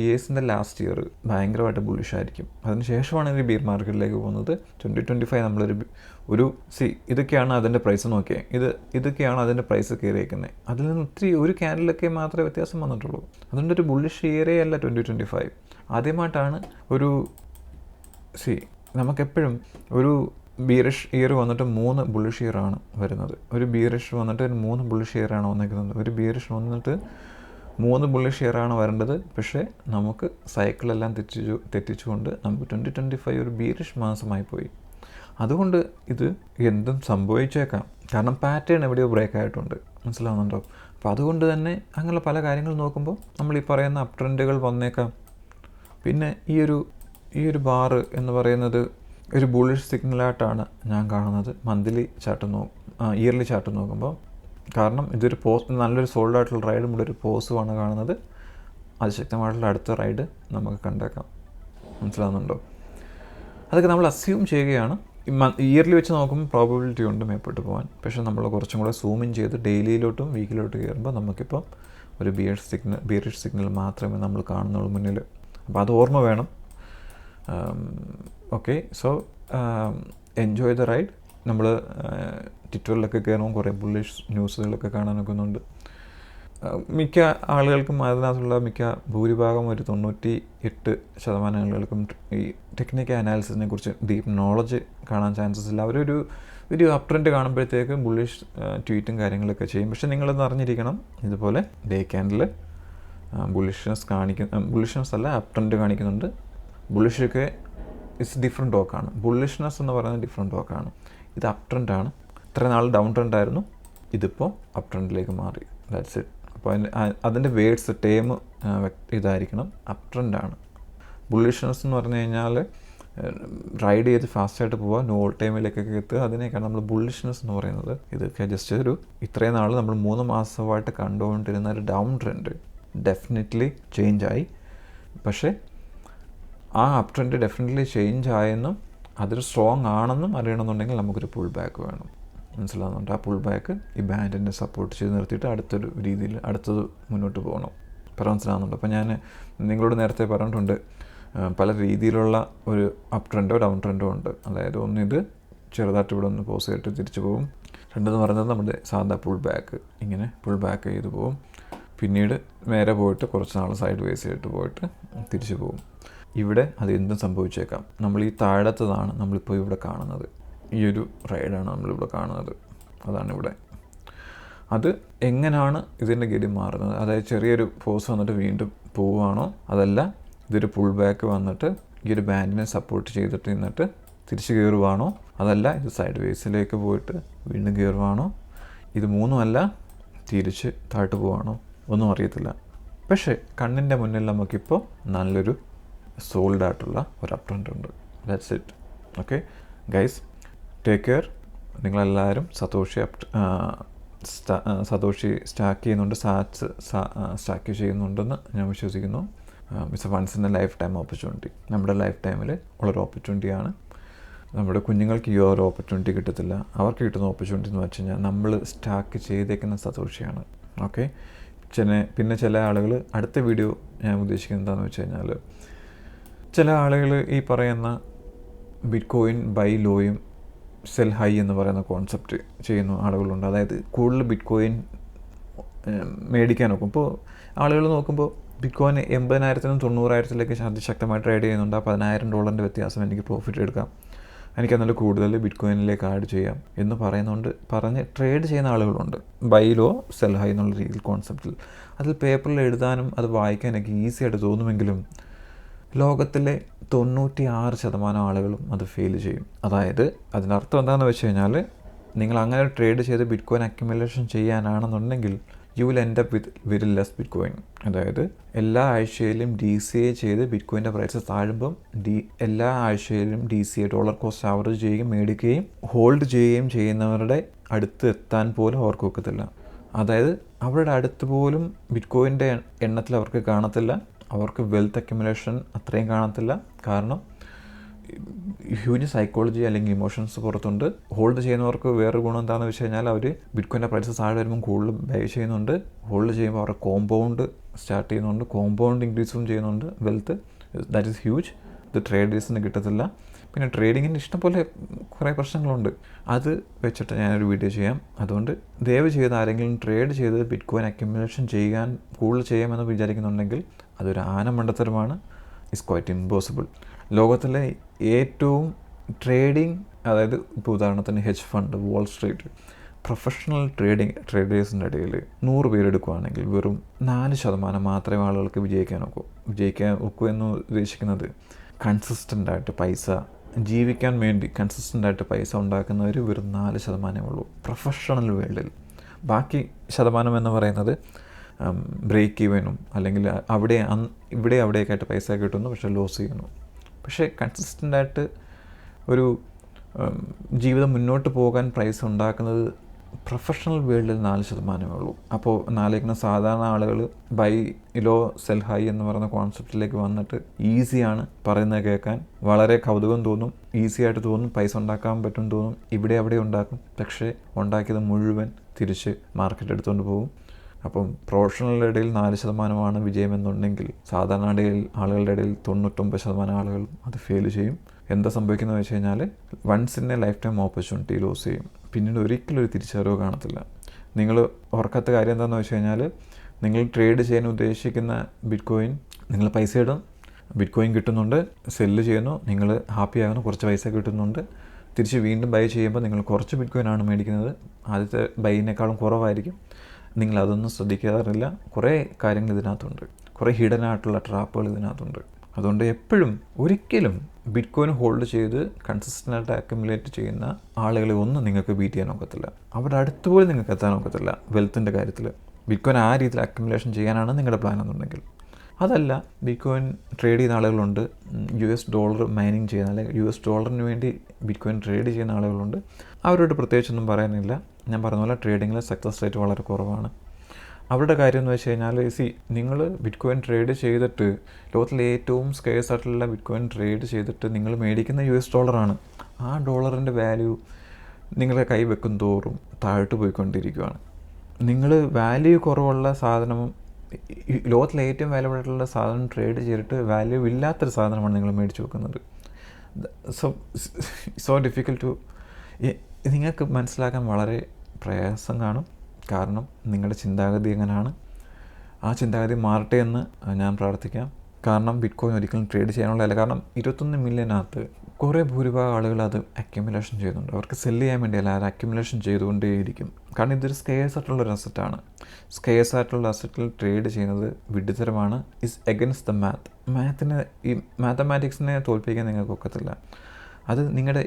ഇയേഴ്സിൻ്റെ ലാസ്റ്റ് ഇയർ ഭയങ്കരമായിട്ട് ബുള്ളിഷായിരിക്കും. അതിനുശേഷമാണ് ഒരു ബിയർ മാർക്കറ്റിലേക്ക് പോകുന്നത്. 2025 നമ്മളൊരു ഇതൊക്കെയാണ് അതിൻ്റെ പ്രൈസ് നോക്കിയത്, ഇതൊക്കെയാണ് അതിൻ്റെ പ്രൈസ് കയറിയേക്കുന്നത്. അതിൽ നിന്ന് ഒത്തിരി ഒരു ക്യാൻഡിലൊക്കെ മാത്രമേ വ്യത്യാസം വന്നിട്ടുള്ളൂ. അതുകൊണ്ട് ഒരു ബുള്ളിഷ് ഇയറേ അല്ല 2025. ആദ്യമായിട്ടാണ് നമുക്കെപ്പോഴും ഒരു ബിയറിഷ് ഇയർ വന്നിട്ട് 3 ബുള്ളിഷ് ഇയറാണ് വരുന്നത്. ഒരു ബിയറിഷ് വന്നിട്ട് 3 ബുള്ളിഷ് ഇയറാണ് വന്നിരിക്കുന്നത്. ഒരു ബിയറിഷ് വന്നിട്ട് 3 ബുള്ളിഷ് ഇയറാണ് വരേണ്ടത്. പക്ഷേ നമുക്ക് സൈക്കിളെല്ലാം തെറ്റിച്ചുകൊണ്ട് നമുക്ക് 2025 ഒരു ബിയറിഷ് മാസമായി പോയി. അതുകൊണ്ട് ഇത് എന്തും സംഭവിച്ചേക്കാം. കാരണം പാറ്റേൺ എവിടെയോ ബ്രേക്ക് ആയിട്ടുണ്ട്. മനസ്സിലാവുന്നുണ്ടോ? അപ്പോൾ അതുകൊണ്ട് തന്നെ അങ്ങനെ പല കാര്യങ്ങൾ നോക്കുമ്പോൾ നമ്മൾ ഈ പറയുന്ന അപ് ട്രെൻഡുകൾ വന്നേക്കാം. പിന്നെ ഈ ഒരു ബാറ് എന്ന് പറയുന്നത് ഒരു ബുള്ളിഷ് സിഗ്നലായിട്ടാണ് ഞാൻ കാണുന്നത്. മന്ത്ലി ചാർട്ട് ഇയർലി ചാർട്ട് നോക്കുമ്പോൾ. കാരണം ഇതൊരു നല്ലൊരു സോൾഡ് ആയിട്ടുള്ള റൈഡും ഇവിടെ ഒരു പോസുമാണ് കാണുന്നത്. അതിശക്തമായിട്ടുള്ള അടുത്ത റൈഡ് നമുക്ക് കണ്ടേക്കാം. മനസ്സിലാകുന്നുണ്ടോ? അതൊക്കെ നമ്മൾ അസ്യൂം ചെയ്യുകയാണ്. ഇയർലി വെച്ച് നോക്കുമ്പോൾ പ്രോബബിലിറ്റി ഉണ്ട് മേപ്പോട്ട് പോകാൻ. പക്ഷേ നമ്മൾ കുറച്ചും കൂടെ സൂമിൻ ചെയ്ത് ഡെയിലിയിലോട്ടും വീക്കിലോട്ട് കയറുമ്പോൾ നമുക്കിപ്പം ഒരു ബിയറിഷ് സിഗ്നൽ മാത്രമേ നമ്മൾ കാണുന്നുള്ളൂ മുന്നിൽ. അപ്പോൾ അത് ഓർമ്മ വേണം. Okay, so enjoy the ride. നമ്മൾ ട്വിറ്ററിലൊക്കെ കയറുമ്പോൾ കുറേ ബുള്ളിഷ് ന്യൂസുകളൊക്കെ കാണാൻ ഒക്കുന്നുണ്ട്. മിക്ക ആളുകൾക്കും അതിനകത്തുള്ള ഭൂരിഭാഗം ഒരു 98% ആളുകൾക്കും ഈ ടെക്നിക്കൽ അനാലിസിസിനെ കുറിച്ച് ഡീപ്പ് നോളജ് കാണാൻ ചാൻസസ് ഇല്ല. ഒരു അപ് ട്രെൻഡ് കാണുമ്പോഴത്തേക്ക് ബുള്ളിഷ് ട്വീറ്റും കാര്യങ്ങളൊക്കെ ചെയ്യും. പക്ഷേ നിങ്ങളൊന്ന് അറിഞ്ഞിരിക്കണം, ഇതുപോലെ ഡേ ക്യാൻഡിൽ ബുള്ളിഷ്നെസ് അല്ല അപ് ട്രെൻഡ് കാണിക്കുന്നുണ്ട്. ബുള്ളിഷൊക്കെ ഇറ്റ്സ് ഡിഫറെൻറ്റ് ടോക്കാണ്. ബുള്ളിഷ്നെസ് എന്ന് പറയുന്നത് ഡിഫറെൻറ്റ് ടോക്കാണ്. ഇത് അപ് ട്രെൻഡാണ്. ഇത്ര നാൾ ഡൗൺ ട്രെൻഡായിരുന്നു, ഇതിപ്പോൾ അപ് ട്രെൻഡിലേക്ക് മാറി. That's it. അപ്പോൾ അതിൻ്റെ വേർഡ്സ് ടേം ഇതായിരിക്കണം, അപ് ട്രെൻഡാണ്. ബുള്ളിഷ്നെസ് എന്ന് പറഞ്ഞു കഴിഞ്ഞാൽ റൈഡ് ചെയ്ത് ഫാസ്റ്റായിട്ട് പോവുക, നോൾ ടൈമിലേക്കൊക്കെ എത്തുക, അതിനേക്കാണ് നമ്മൾ ബുള്ളിഷ്നെസ് എന്ന് പറയുന്നത്. ഇതൊക്കെ ജസ്റ്റ് ഒരു ഇത്രയും നാൾ നമ്മൾ 3 മാസമായിട്ട് കണ്ടുകൊണ്ടിരുന്ന ഒരു ഡൗൺ ട്രെൻഡ് ഡെഫിനറ്റ്ലി ചേഞ്ചായി. പക്ഷേ ആ അപ് ട്രെൻഡ് ഡെഫിനറ്റ്ലി ചേഞ്ച് ആയെന്നും അതൊരു സ്ട്രോങ് ആണെന്നും അറിയണമെന്നുണ്ടെങ്കിൽ നമുക്കൊരു പുൾ ബാക്ക് വേണം. മനസ്സിലാകുന്നുണ്ട്? ആ പുൾ ബാക്ക് ഈ ബാൻഡിനെ സപ്പോർട്ട് ചെയ്ത് നിർത്തിയിട്ട് അടുത്തൊരു രീതിയിൽ അടുത്തത് മുന്നോട്ട് പോകണം. മനസ്സിലാകുന്നുണ്ട്? അപ്പോൾ ഞാൻ നിങ്ങളോട് നേരത്തെ പറഞ്ഞിട്ടുണ്ട്, പല രീതിയിലുള്ള ഒരു അപ് ട്രെൻഡോ ഡൗൺ ട്രെൻഡോ ഉണ്ട്. അതായത് ഒന്നിത് ചെറുതായിട്ട് ഇവിടെ ഒന്ന് പോസ് ചെയ്തിട്ട് തിരിച്ചു പോകും. രണ്ടെന്ന് പറയുന്നത് നമ്മുടെ സാധാ പുൾ ബാക്ക്, ഇങ്ങനെ പുൾ ബാക്ക് ചെയ്ത് പോകും. പിന്നീട് നേരെ പോയിട്ട് കുറച്ച് നാൾ സൈഡ് വേസ് ആയിട്ട് പോയിട്ട് തിരിച്ചു പോകും. ഇവിടെ അത് എന്തും സംഭവിച്ചേക്കാം. നമ്മൾ ഈ താഴത്തതാണ് നമ്മളിപ്പോൾ ഇവിടെ കാണുന്നത്. ഈ ഒരു റൈഡാണ് നമ്മളിവിടെ കാണുന്നത്. അതാണ് ഇവിടെ. അത് എങ്ങനെയാണ് ഇതിൻ്റെ ഗതി മാറുന്നത്? അതായത് ചെറിയൊരു പോസ് വന്നിട്ട് വീണ്ടും പോവുകയാണോ, അതല്ല ഇതൊരു പുൾ ബാക്ക് വന്നിട്ട് ഈ ഒരു ബാൻഡിനെ സപ്പോർട്ട് ചെയ്തിട്ട് നിന്നിട്ട് തിരിച്ച് കയറുവാണോ, അതല്ല ഇത് സൈഡ് വേസിലേക്ക് പോയിട്ട് വീണ്ടും കയറുവാണോ, ഇത് മൂന്നുമല്ല തിരിച്ച് താഴ്ത്തു പോവാണോ, ഒന്നും അറിയത്തില്ല. പക്ഷേ കണ്ണിൻ്റെ മുന്നിൽ നമുക്കിപ്പോൾ നല്ലൊരു സോൾഡ് ആയിട്ടുള്ള ഒരു അപ് ട്രെൻഡ് ഉണ്ട്. That's it. Okay guys, take care. നിങ്ങളെല്ലാവരും സതോഷി സ്റ്റാക്ക് ചെയ്യുന്നുണ്ട്, സാറ്റ്സ് സ്റ്റാക്ക് ചെയ്യുന്നുണ്ടെന്ന് ഞാൻ വിശ്വസിക്കുന്നു. It's a once in a lifetime opportunity. നമ്മുടെ ലൈഫ് ടൈമിൽ ഉള്ളൊരു ഓപ്പർച്യൂണിറ്റിയാണ്. നമ്മുടെ കുഞ്ഞുങ്ങൾക്ക് ഈ ഒരു ഓപ്പർച്യൂണിറ്റി കിട്ടത്തില്ല. അവർക്ക് കിട്ടുന്ന ഓപ്പർച്യൂണിറ്റി എന്ന് വെച്ച് കഴിഞ്ഞാൽ നമ്മൾ സ്റ്റാക്ക് ചെയ്തേക്കുന്ന സതോഷിയാണ്. ഓക്കെ, പിന്നെ ചില ആളുകൾ, അടുത്ത വീഡിയോ ഞാൻ ഉദ്ദേശിക്കുന്നത് എന്താണെന്ന് വെച്ച് കഴിഞ്ഞാൽ, ചില ആളുകൾ ഈ പറയുന്ന ബിറ്റ് കോയിൻ ബൈ ലോയും സെൽ ഹൈ എന്ന് പറയുന്ന കോൺസെപ്റ്റ് ചെയ്യുന്ന ആളുകളുണ്ട്. അതായത് കൂടുതൽ ബിറ്റ് കോയിൻ മേടിക്കാൻ നോക്കും. ഇപ്പോൾ ആളുകൾ നോക്കുമ്പോൾ ബിറ്റ് കോയിൻ 80,000-നും 90,000-ത്തിലേക്ക് അതിശക്തമായി ട്രേഡ് ചെയ്യുന്നുണ്ട്. അപ്പോൾ $10,000 വ്യത്യാസം എനിക്ക് പ്രോഫിറ്റ് എടുക്കാം, എനിക്ക് എന്നാലും കൂടുതൽ ബിറ്റ് കോയിനിലേക്ക് ആഡ് ചെയ്യാം എന്ന് പറഞ്ഞ് ട്രേഡ് ചെയ്യുന്ന ആളുകളുണ്ട്. ബൈ ലോ സെൽ ഹൈ എന്നുള്ള രീതിയിൽ കോൺസെപ്റ്റിൽ. അതിൽ പേപ്പറിൽ എഴുതാനും അത് വായിക്കാനൊക്കെ ഈസി ആയിട്ട് തോന്നുമെങ്കിലും ലോകത്തിലെ 96% ആളുകളും അത് ഫെയിൽ ചെയ്യും. അതായത് അതിനർത്ഥം എന്താണെന്ന് വെച്ച് കഴിഞ്ഞാൽ, നിങ്ങൾ അങ്ങനെ ട്രേഡ് ചെയ്ത് ബിറ്റ് കോയിൻ അക്യുമുലേഷൻ ചെയ്യാനാണെന്നുണ്ടെങ്കിൽ you will end up with very less bitcoin. അതായത് എല്ലാ ആഴ്ചയിലും DCA ചെയ്ത് ബിറ്റ് കോയിൻ്റെ പ്രൈസ് താഴുമ്പം എല്ലാ ആഴ്ചയിലും DCA ഡോളർ കോസ്റ്റ് ആവറേജ് ചെയ്യുകയും മേടിക്കുകയും ഹോൾഡ് ചെയ്യുകയും ചെയ്യുന്നവരുടെ അടുത്ത് എത്താൻ പോലും അവർക്ക് ഒക്കത്തില്ല. അതായത് അവരുടെ അടുത്ത് പോലും ബിറ്റ് കോയിൻ്റെ എണ്ണത്തിൽ അവർക്ക് കാണത്തില്ല. അവർക്ക് വെൽത്ത് അക്യുമുലേഷൻ അത്രയും കാണത്തില്ല. കാരണം ഹ്യൂജ് സൈക്കോളജി അല്ലെങ്കിൽ ഇമോഷൻസ് പുറത്തുണ്ട്. ഹോൾഡ് ചെയ്യുന്നവർക്ക് വേറൊരു ഗുണം എന്താണെന്ന് വെച്ച് കഴിഞ്ഞാൽ, അവർ ബിറ്റ് കോയിൻ്റെ പ്രൈസ് താഴെ വരുമ്പോൾ കൂടുതൽ ബൈ ചെയ്യുന്നുണ്ട്. ഹോൾഡ് ചെയ്യുമ്പോൾ അവരുടെ കോമ്പൗണ്ട് സ്റ്റാർട്ട് ചെയ്യുന്നുണ്ട്, കോമ്പൗണ്ട് ഇൻക്രീസും ചെയ്യുന്നുണ്ട് വെൽത്ത്. That is huge. ഇത് ട്രേഡേഴ്സിന് കിട്ടത്തില്ല. പിന്നെ ട്രേഡിങ്ങിന് ഇഷ്ടംപോലെ കുറേ പ്രശ്നങ്ങളുണ്ട്. അത് വെച്ചിട്ട് ഞാനൊരു വീഡിയോ ചെയ്യാം. അതുകൊണ്ട് ദയവ് ചെയ്ത് ആരെങ്കിലും ട്രേഡ് ചെയ്ത് ബിറ്റ് കോയിൻ അക്യുമുലേഷൻ കൂടുതൽ ചെയ്യാമെന്ന് വിചാരിക്കുന്നുണ്ടെങ്കിൽ അതൊരു ആനമണ്ടത്തരമാണ്. It's quite impossible. ലോകത്തിലെ ഏറ്റവും ട്രേഡിങ്, അതായത് ഇപ്പോൾ ഉദാഹരണത്തിന് hedge fund, Wall Street, professional ട്രേഡേഴ്സിൻ്റെ ഇടയിൽ 100 പേരെടുക്കുകയാണെങ്കിൽ വെറും 4% മാത്രമേ ആളുകൾക്ക് വിജയിക്കാൻ ഒക്കൂ എന്ന് ഉദ്ദേശിക്കുന്നത് കൺസിസ്റ്റൻ്റായിട്ട് പൈസ ജീവിക്കാൻ വേണ്ടി കൺസിസ്റ്റൻ്റായിട്ട് പൈസ ഉണ്ടാക്കുന്നവർ വെറും 4% ഉള്ളൂ പ്രൊഫഷണൽ വേൾഡിൽ. ബാക്കി ശതമാനം എന്ന് പറയുന്നത് ബ്രേക്ക് ഈവനും അല്ലെങ്കിൽ അവിടെയൊക്കെയായിട്ട് പൈസ കിട്ടുന്നു, പക്ഷേ ലോസ് ചെയ്യുന്നു. പക്ഷേ കൺസിസ്റ്റൻ്റായിട്ട് ഒരു ജീവിതം മുന്നോട്ട് പോകാൻ പ്രൈസ് ഉണ്ടാക്കുന്നത് പ്രൊഫഷണൽ വേൾഡിൽ 4% ഉള്ളൂ. അപ്പോൾ നാലേക്കുന്ന സാധാരണ ആളുകൾ ബൈ ലോ സെൽ ഹൈ എന്ന് പറയുന്ന കോൺസെപ്റ്റിലേക്ക് വന്നിട്ട് ഈസിയാണ് പറയുന്നത് കേൾക്കാൻ, വളരെ കൗതുകം തോന്നും, ഈസി ആയിട്ട് തോന്നും, പൈസ ഉണ്ടാക്കാൻ പറ്റും തോന്നും, അവിടെ ഉണ്ടാക്കും. പക്ഷേ ഉണ്ടാക്കിയത് മുഴുവൻ തിരിച്ച് മാർക്കറ്റ് എടുത്തുകൊണ്ട് പോകും. അപ്പം പ്രൊഫഷണലുടെ ഇടയിൽ 4% വിജയമെന്നുണ്ടെങ്കിൽ സാധാരണ ആളുകളുടെ ഇടയിൽ 99% ആളുകളും അത് ഫെയിൽ ചെയ്യും. എന്താ സംഭവിക്കുന്നത് വെച്ച് കഴിഞ്ഞാൽ, once in a lifetime opportunity lose ചെയ്യും. പിന്നീട് ഒരിക്കലും ഒരു തിരിച്ചറിവ് കാണത്തില്ല. നിങ്ങൾ ഓർക്കാത്ത കാര്യം എന്താണെന്ന് വെച്ച് കഴിഞ്ഞാൽ, നിങ്ങൾ ട്രേഡ് ചെയ്യാൻ ഉദ്ദേശിക്കുന്ന ബിറ്റ് കോയിൻ, നിങ്ങൾ പൈസ ഇടും, ബിറ്റ് കോയിൻ കിട്ടുന്നുണ്ട്, സെല്ല് ചെയ്യുന്നു, നിങ്ങൾ ഹാപ്പി ആകുന്നു, കുറച്ച് പൈസ കിട്ടുന്നുണ്ട്, തിരിച്ച് വീണ്ടും ബൈ ചെയ്യുമ്പോൾ നിങ്ങൾ കുറച്ച് ബിറ്റ് കോയിനാണ് മേടിക്കുന്നത്, ആദ്യത്തെ ബൈനേക്കാളും കുറവായിരിക്കും. നിങ്ങളതൊന്നും ശ്രദ്ധിക്കാറില്ല. കുറേ കാര്യങ്ങൾ ഇതിനകത്തുണ്ട്, കുറേ ഹിഡൻ ആയിട്ടുള്ള ട്രാപ്പുകൾ ഇതിനകത്തുണ്ട്. അതുകൊണ്ട് ഒരിക്കലും ബിറ്റ് കോയിൻ ഹോൾഡ് ചെയ്ത് കൺസിസ്റ്റൻ്റായിട്ട് അക്യുമുലേറ്റ് ചെയ്യുന്ന ആളുകളെ ഒന്നും നിങ്ങൾക്ക് ബീറ്റ് ചെയ്യാൻ ഒക്കത്തില്ല. അവരുടെ അടുത്ത് പോലും നിങ്ങൾക്ക് എത്താൻ ഒക്കത്തില്ല വെൽത്തിൻ്റെ കാര്യത്തിൽ. ബിറ്റ്കോയിൻ ആ രീതിയിൽ അക്യുമുലേഷൻ ചെയ്യാനാണ് നിങ്ങളുടെ പ്ലാൻ എന്നുണ്ടെങ്കിൽ. അതല്ല, ബിറ്റ്കോയിൻ ട്രേഡ് ചെയ്യുന്ന ആളുകളുണ്ട്, $US മൈനിങ് ചെയ്യുന്ന, അല്ലെങ്കിൽ $US വേണ്ടി ബിറ്റ്കോയിൻ ട്രേഡ് ചെയ്യുന്ന ആളുകളുണ്ട്. അവരോട് പ്രത്യേകിച്ചൊന്നും പറയാനില്ല. ഞാൻ പറഞ്ഞ പോലെ ട്രേഡിങ്ങിൽ സക്സസ് റേറ്റ് വളരെ കുറവാണ്. അവരുടെ കാര്യം എന്ന് വെച്ച് കഴിഞ്ഞാൽ, നിങ്ങൾ ബിറ്റ്കോയിൻ ട്രേഡ് ചെയ്തിട്ട്, ലോകത്തിലെ ഏറ്റവും സ്കേഴ്സ് ആയിട്ടുള്ള ബിറ്റ്കോയിൻ ട്രേഡ് ചെയ്തിട്ട് നിങ്ങൾ മേടിക്കുന്ന $. ആ ഡോളറിൻ്റെ വാല്യൂ നിങ്ങളെ കൈ വെക്കും തോറും താഴോട്ട് പോയിക്കൊണ്ടിരിക്കുകയാണ്. നിങ്ങൾ വാല്യൂ കുറവുള്ള സാധനം, ലോകത്തിലെ ഏറ്റവും വാല്യബിൾ ആയിട്ടുള്ള സാധനം ട്രേഡ് ചെയ്തിട്ട് വാല്യൂ ഇല്ലാത്തൊരു സാധനമാണ് നിങ്ങൾ മേടിച്ച് വെക്കുന്നത്. സോ ഡിഫിക്കൽട്ട് ടു, നിങ്ങൾക്ക് മനസ്സിലാക്കാൻ വളരെ പ്രയാസം കാണും. കാരണം നിങ്ങളുടെ ചിന്താഗതി എങ്ങനെയാണ്. ആ ചിന്താഗതി മാറട്ടെ എന്ന് ഞാൻ പ്രാർത്ഥിക്കാം. കാരണം ബിറ്റ്കോയിൻ ഒരിക്കലും ട്രേഡ് ചെയ്യാനുള്ളതല്ല. കാരണം 21 മില്യനകത്ത് കുറേ ഭൂരിഭാഗം ആളുകൾ അത് അക്യുമുലേഷൻ ചെയ്യുന്നുണ്ട്. അവർക്ക് സെല്ല് ചെയ്യാൻ വേണ്ടിയല്ല, അത് അക്യുമുലേഷൻ ചെയ്തുകൊണ്ടേയിരിക്കും. കാരണം ഇതൊരു സ്കേഴ്സ് ആയിട്ടുള്ളൊരു അസറ്റാണ്. സ്കേഴ്സ് ആയിട്ടുള്ള അസറ്റിൽ ട്രേഡ് ചെയ്യുന്നത് വിഡ്ഢിത്തരമാണ്. ഇസ് എഗൻസ്റ്റ് ദ മാത്തിന്, ഈ മാത്തമാറ്റിക്സിനെ തോൽപ്പിക്കാൻ നിങ്ങൾക്ക് ഒക്കത്തില്ല. അത് നിങ്ങളുടെ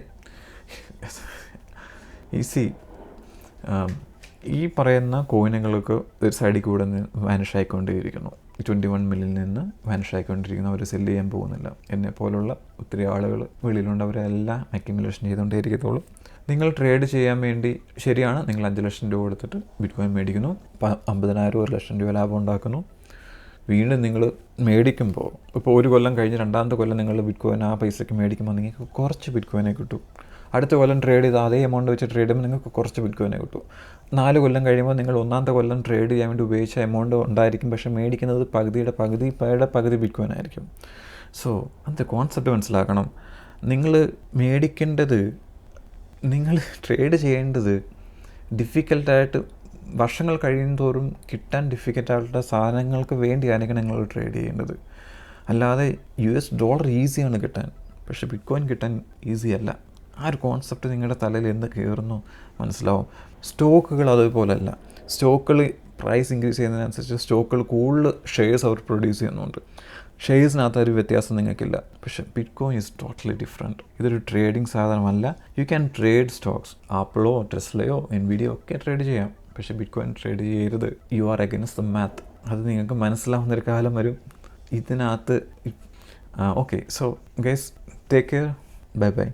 ഈ പറയുന്ന കോയിനുകൾക്ക് ഒരു സൈഡിൽ കൂടെ വാനിഷ് ആയിക്കൊണ്ടേയിരിക്കുന്നു. 21 മില്യണിൽ നിന്ന് വാനിഷ് ആയിക്കൊണ്ടിരിക്കുന്നു. അവർ സെല്ല് ചെയ്യാൻ പോകുന്നില്ല. എന്നെ പോലുള്ള ഒത്തിരി ആളുകൾ വെളിയിലുണ്ട്. അവരെല്ലാം അക്യുമുലേഷൻ ചെയ്തുകൊണ്ടേയിരിക്കത്തുള്ളൂ. നിങ്ങൾ ട്രേഡ് ചെയ്യാൻ വേണ്ടി, ശരിയാണ്, നിങ്ങൾ 5 ലക്ഷം രൂപ കൊടുത്തിട്ട് ബിറ്റ്കോയിൻ മേടിക്കുന്നു, 50,000 1 ലക്ഷം രൂപ ലാഭം ഉണ്ടാക്കുന്നു. വീണ്ടും നിങ്ങൾ മേടിക്കുമ്പോൾ, ഇപ്പോൾ 1 കൊല്ലം കഴിഞ്ഞ് 2ാമത്തെ കൊല്ലം നിങ്ങൾ ബിറ്റ്കോയിൻ ആ പൈസയ്ക്ക് മേടിക്കുമ്പോൾ നിങ്ങൾക്ക് കുറച്ച് ബിറ്റ്കോയിനെ കിട്ടും. അടുത്ത കൊല്ലം ട്രേഡ് ചെയ്ത് അതേ എമൗണ്ട് വെച്ച് ട്രേഡ് ചെയ്യുമ്പോൾ നിങ്ങൾക്ക് കുറച്ച് ബിറ്റ്കോയിനെ കിട്ടും. 4 കൊല്ലം കഴിയുമ്പോൾ നിങ്ങൾ 1ാമത്തെ കൊല്ലം ട്രേഡ് ചെയ്യാൻ വേണ്ടി ഉപയോഗിച്ച എമൗണ്ട് ഉണ്ടായിരിക്കും, പക്ഷേ മേടിക്കുന്നത് പകുതി ബിറ്റ്കോയിൻ ആയിരിക്കും. സോ അത് കോൺസെപ്റ്റ് മനസ്സിലാക്കണം. നിങ്ങൾ മേടിക്കേണ്ടത്, നിങ്ങൾ ട്രേഡ് ചെയ്യേണ്ടത് ഡിഫിക്കൽട്ടായിട്ട്, വർഷങ്ങൾ കഴിയുന്തോറും കിട്ടാൻ ഡിഫിക്കൽട്ടായിട്ടുള്ള സാധനങ്ങൾക്ക് വേണ്ടിയായിരിക്കും നിങ്ങൾ ട്രേഡ് ചെയ്യേണ്ടത്. അല്ലാതെ $. ഈസിയാണ് കിട്ടാൻ, പക്ഷേ ബിറ്റ്കോയിൻ കിട്ടാൻ ഈസി അല്ല. ആ ഒരു കോൺസെപ്റ്റ് നിങ്ങളുടെ തലയിൽ എന്ത് കയറുന്നു മനസ്സിലാവും. സ്റ്റോക്കുകൾ അതുപോലെയല്ല. സ്റ്റോക്കുകൾ പ്രൈസ് ഇൻക്രീസ് ചെയ്യുന്നതിനനുസരിച്ച് സ്റ്റോക്കുകൾ കൂടുതൽ ഷെയർസ് അവർ പ്രൊഡ്യൂസ് ചെയ്യുന്നുണ്ട്. ഷെയർസിനകത്ത് ഒരു വ്യത്യാസം നിങ്ങൾക്കില്ല. പക്ഷേ ബിറ്റ്കോയിൻ ഈസ് ടോട്ടലി ഡിഫറെൻറ്റ്. ഇതൊരു ട്രേഡിംഗ് സാധനമല്ല. യു ക്യാൻ ട്രേഡ് സ്റ്റോക്സ്, ആപ്പിളോ ടെസ്ലയോ എൻവിഡിയോ ഒക്കെ ട്രേഡ് ചെയ്യാം, പക്ഷേ ബിറ്റ്കോയിൻ ട്രേഡ് ചെയ്യരുത്. You are against the math. അത് നിങ്ങൾക്ക് മനസ്സിലാവുന്നൊരു കാലം വരും ഇതിനകത്ത്. Okay, so guys, take care, bye bye.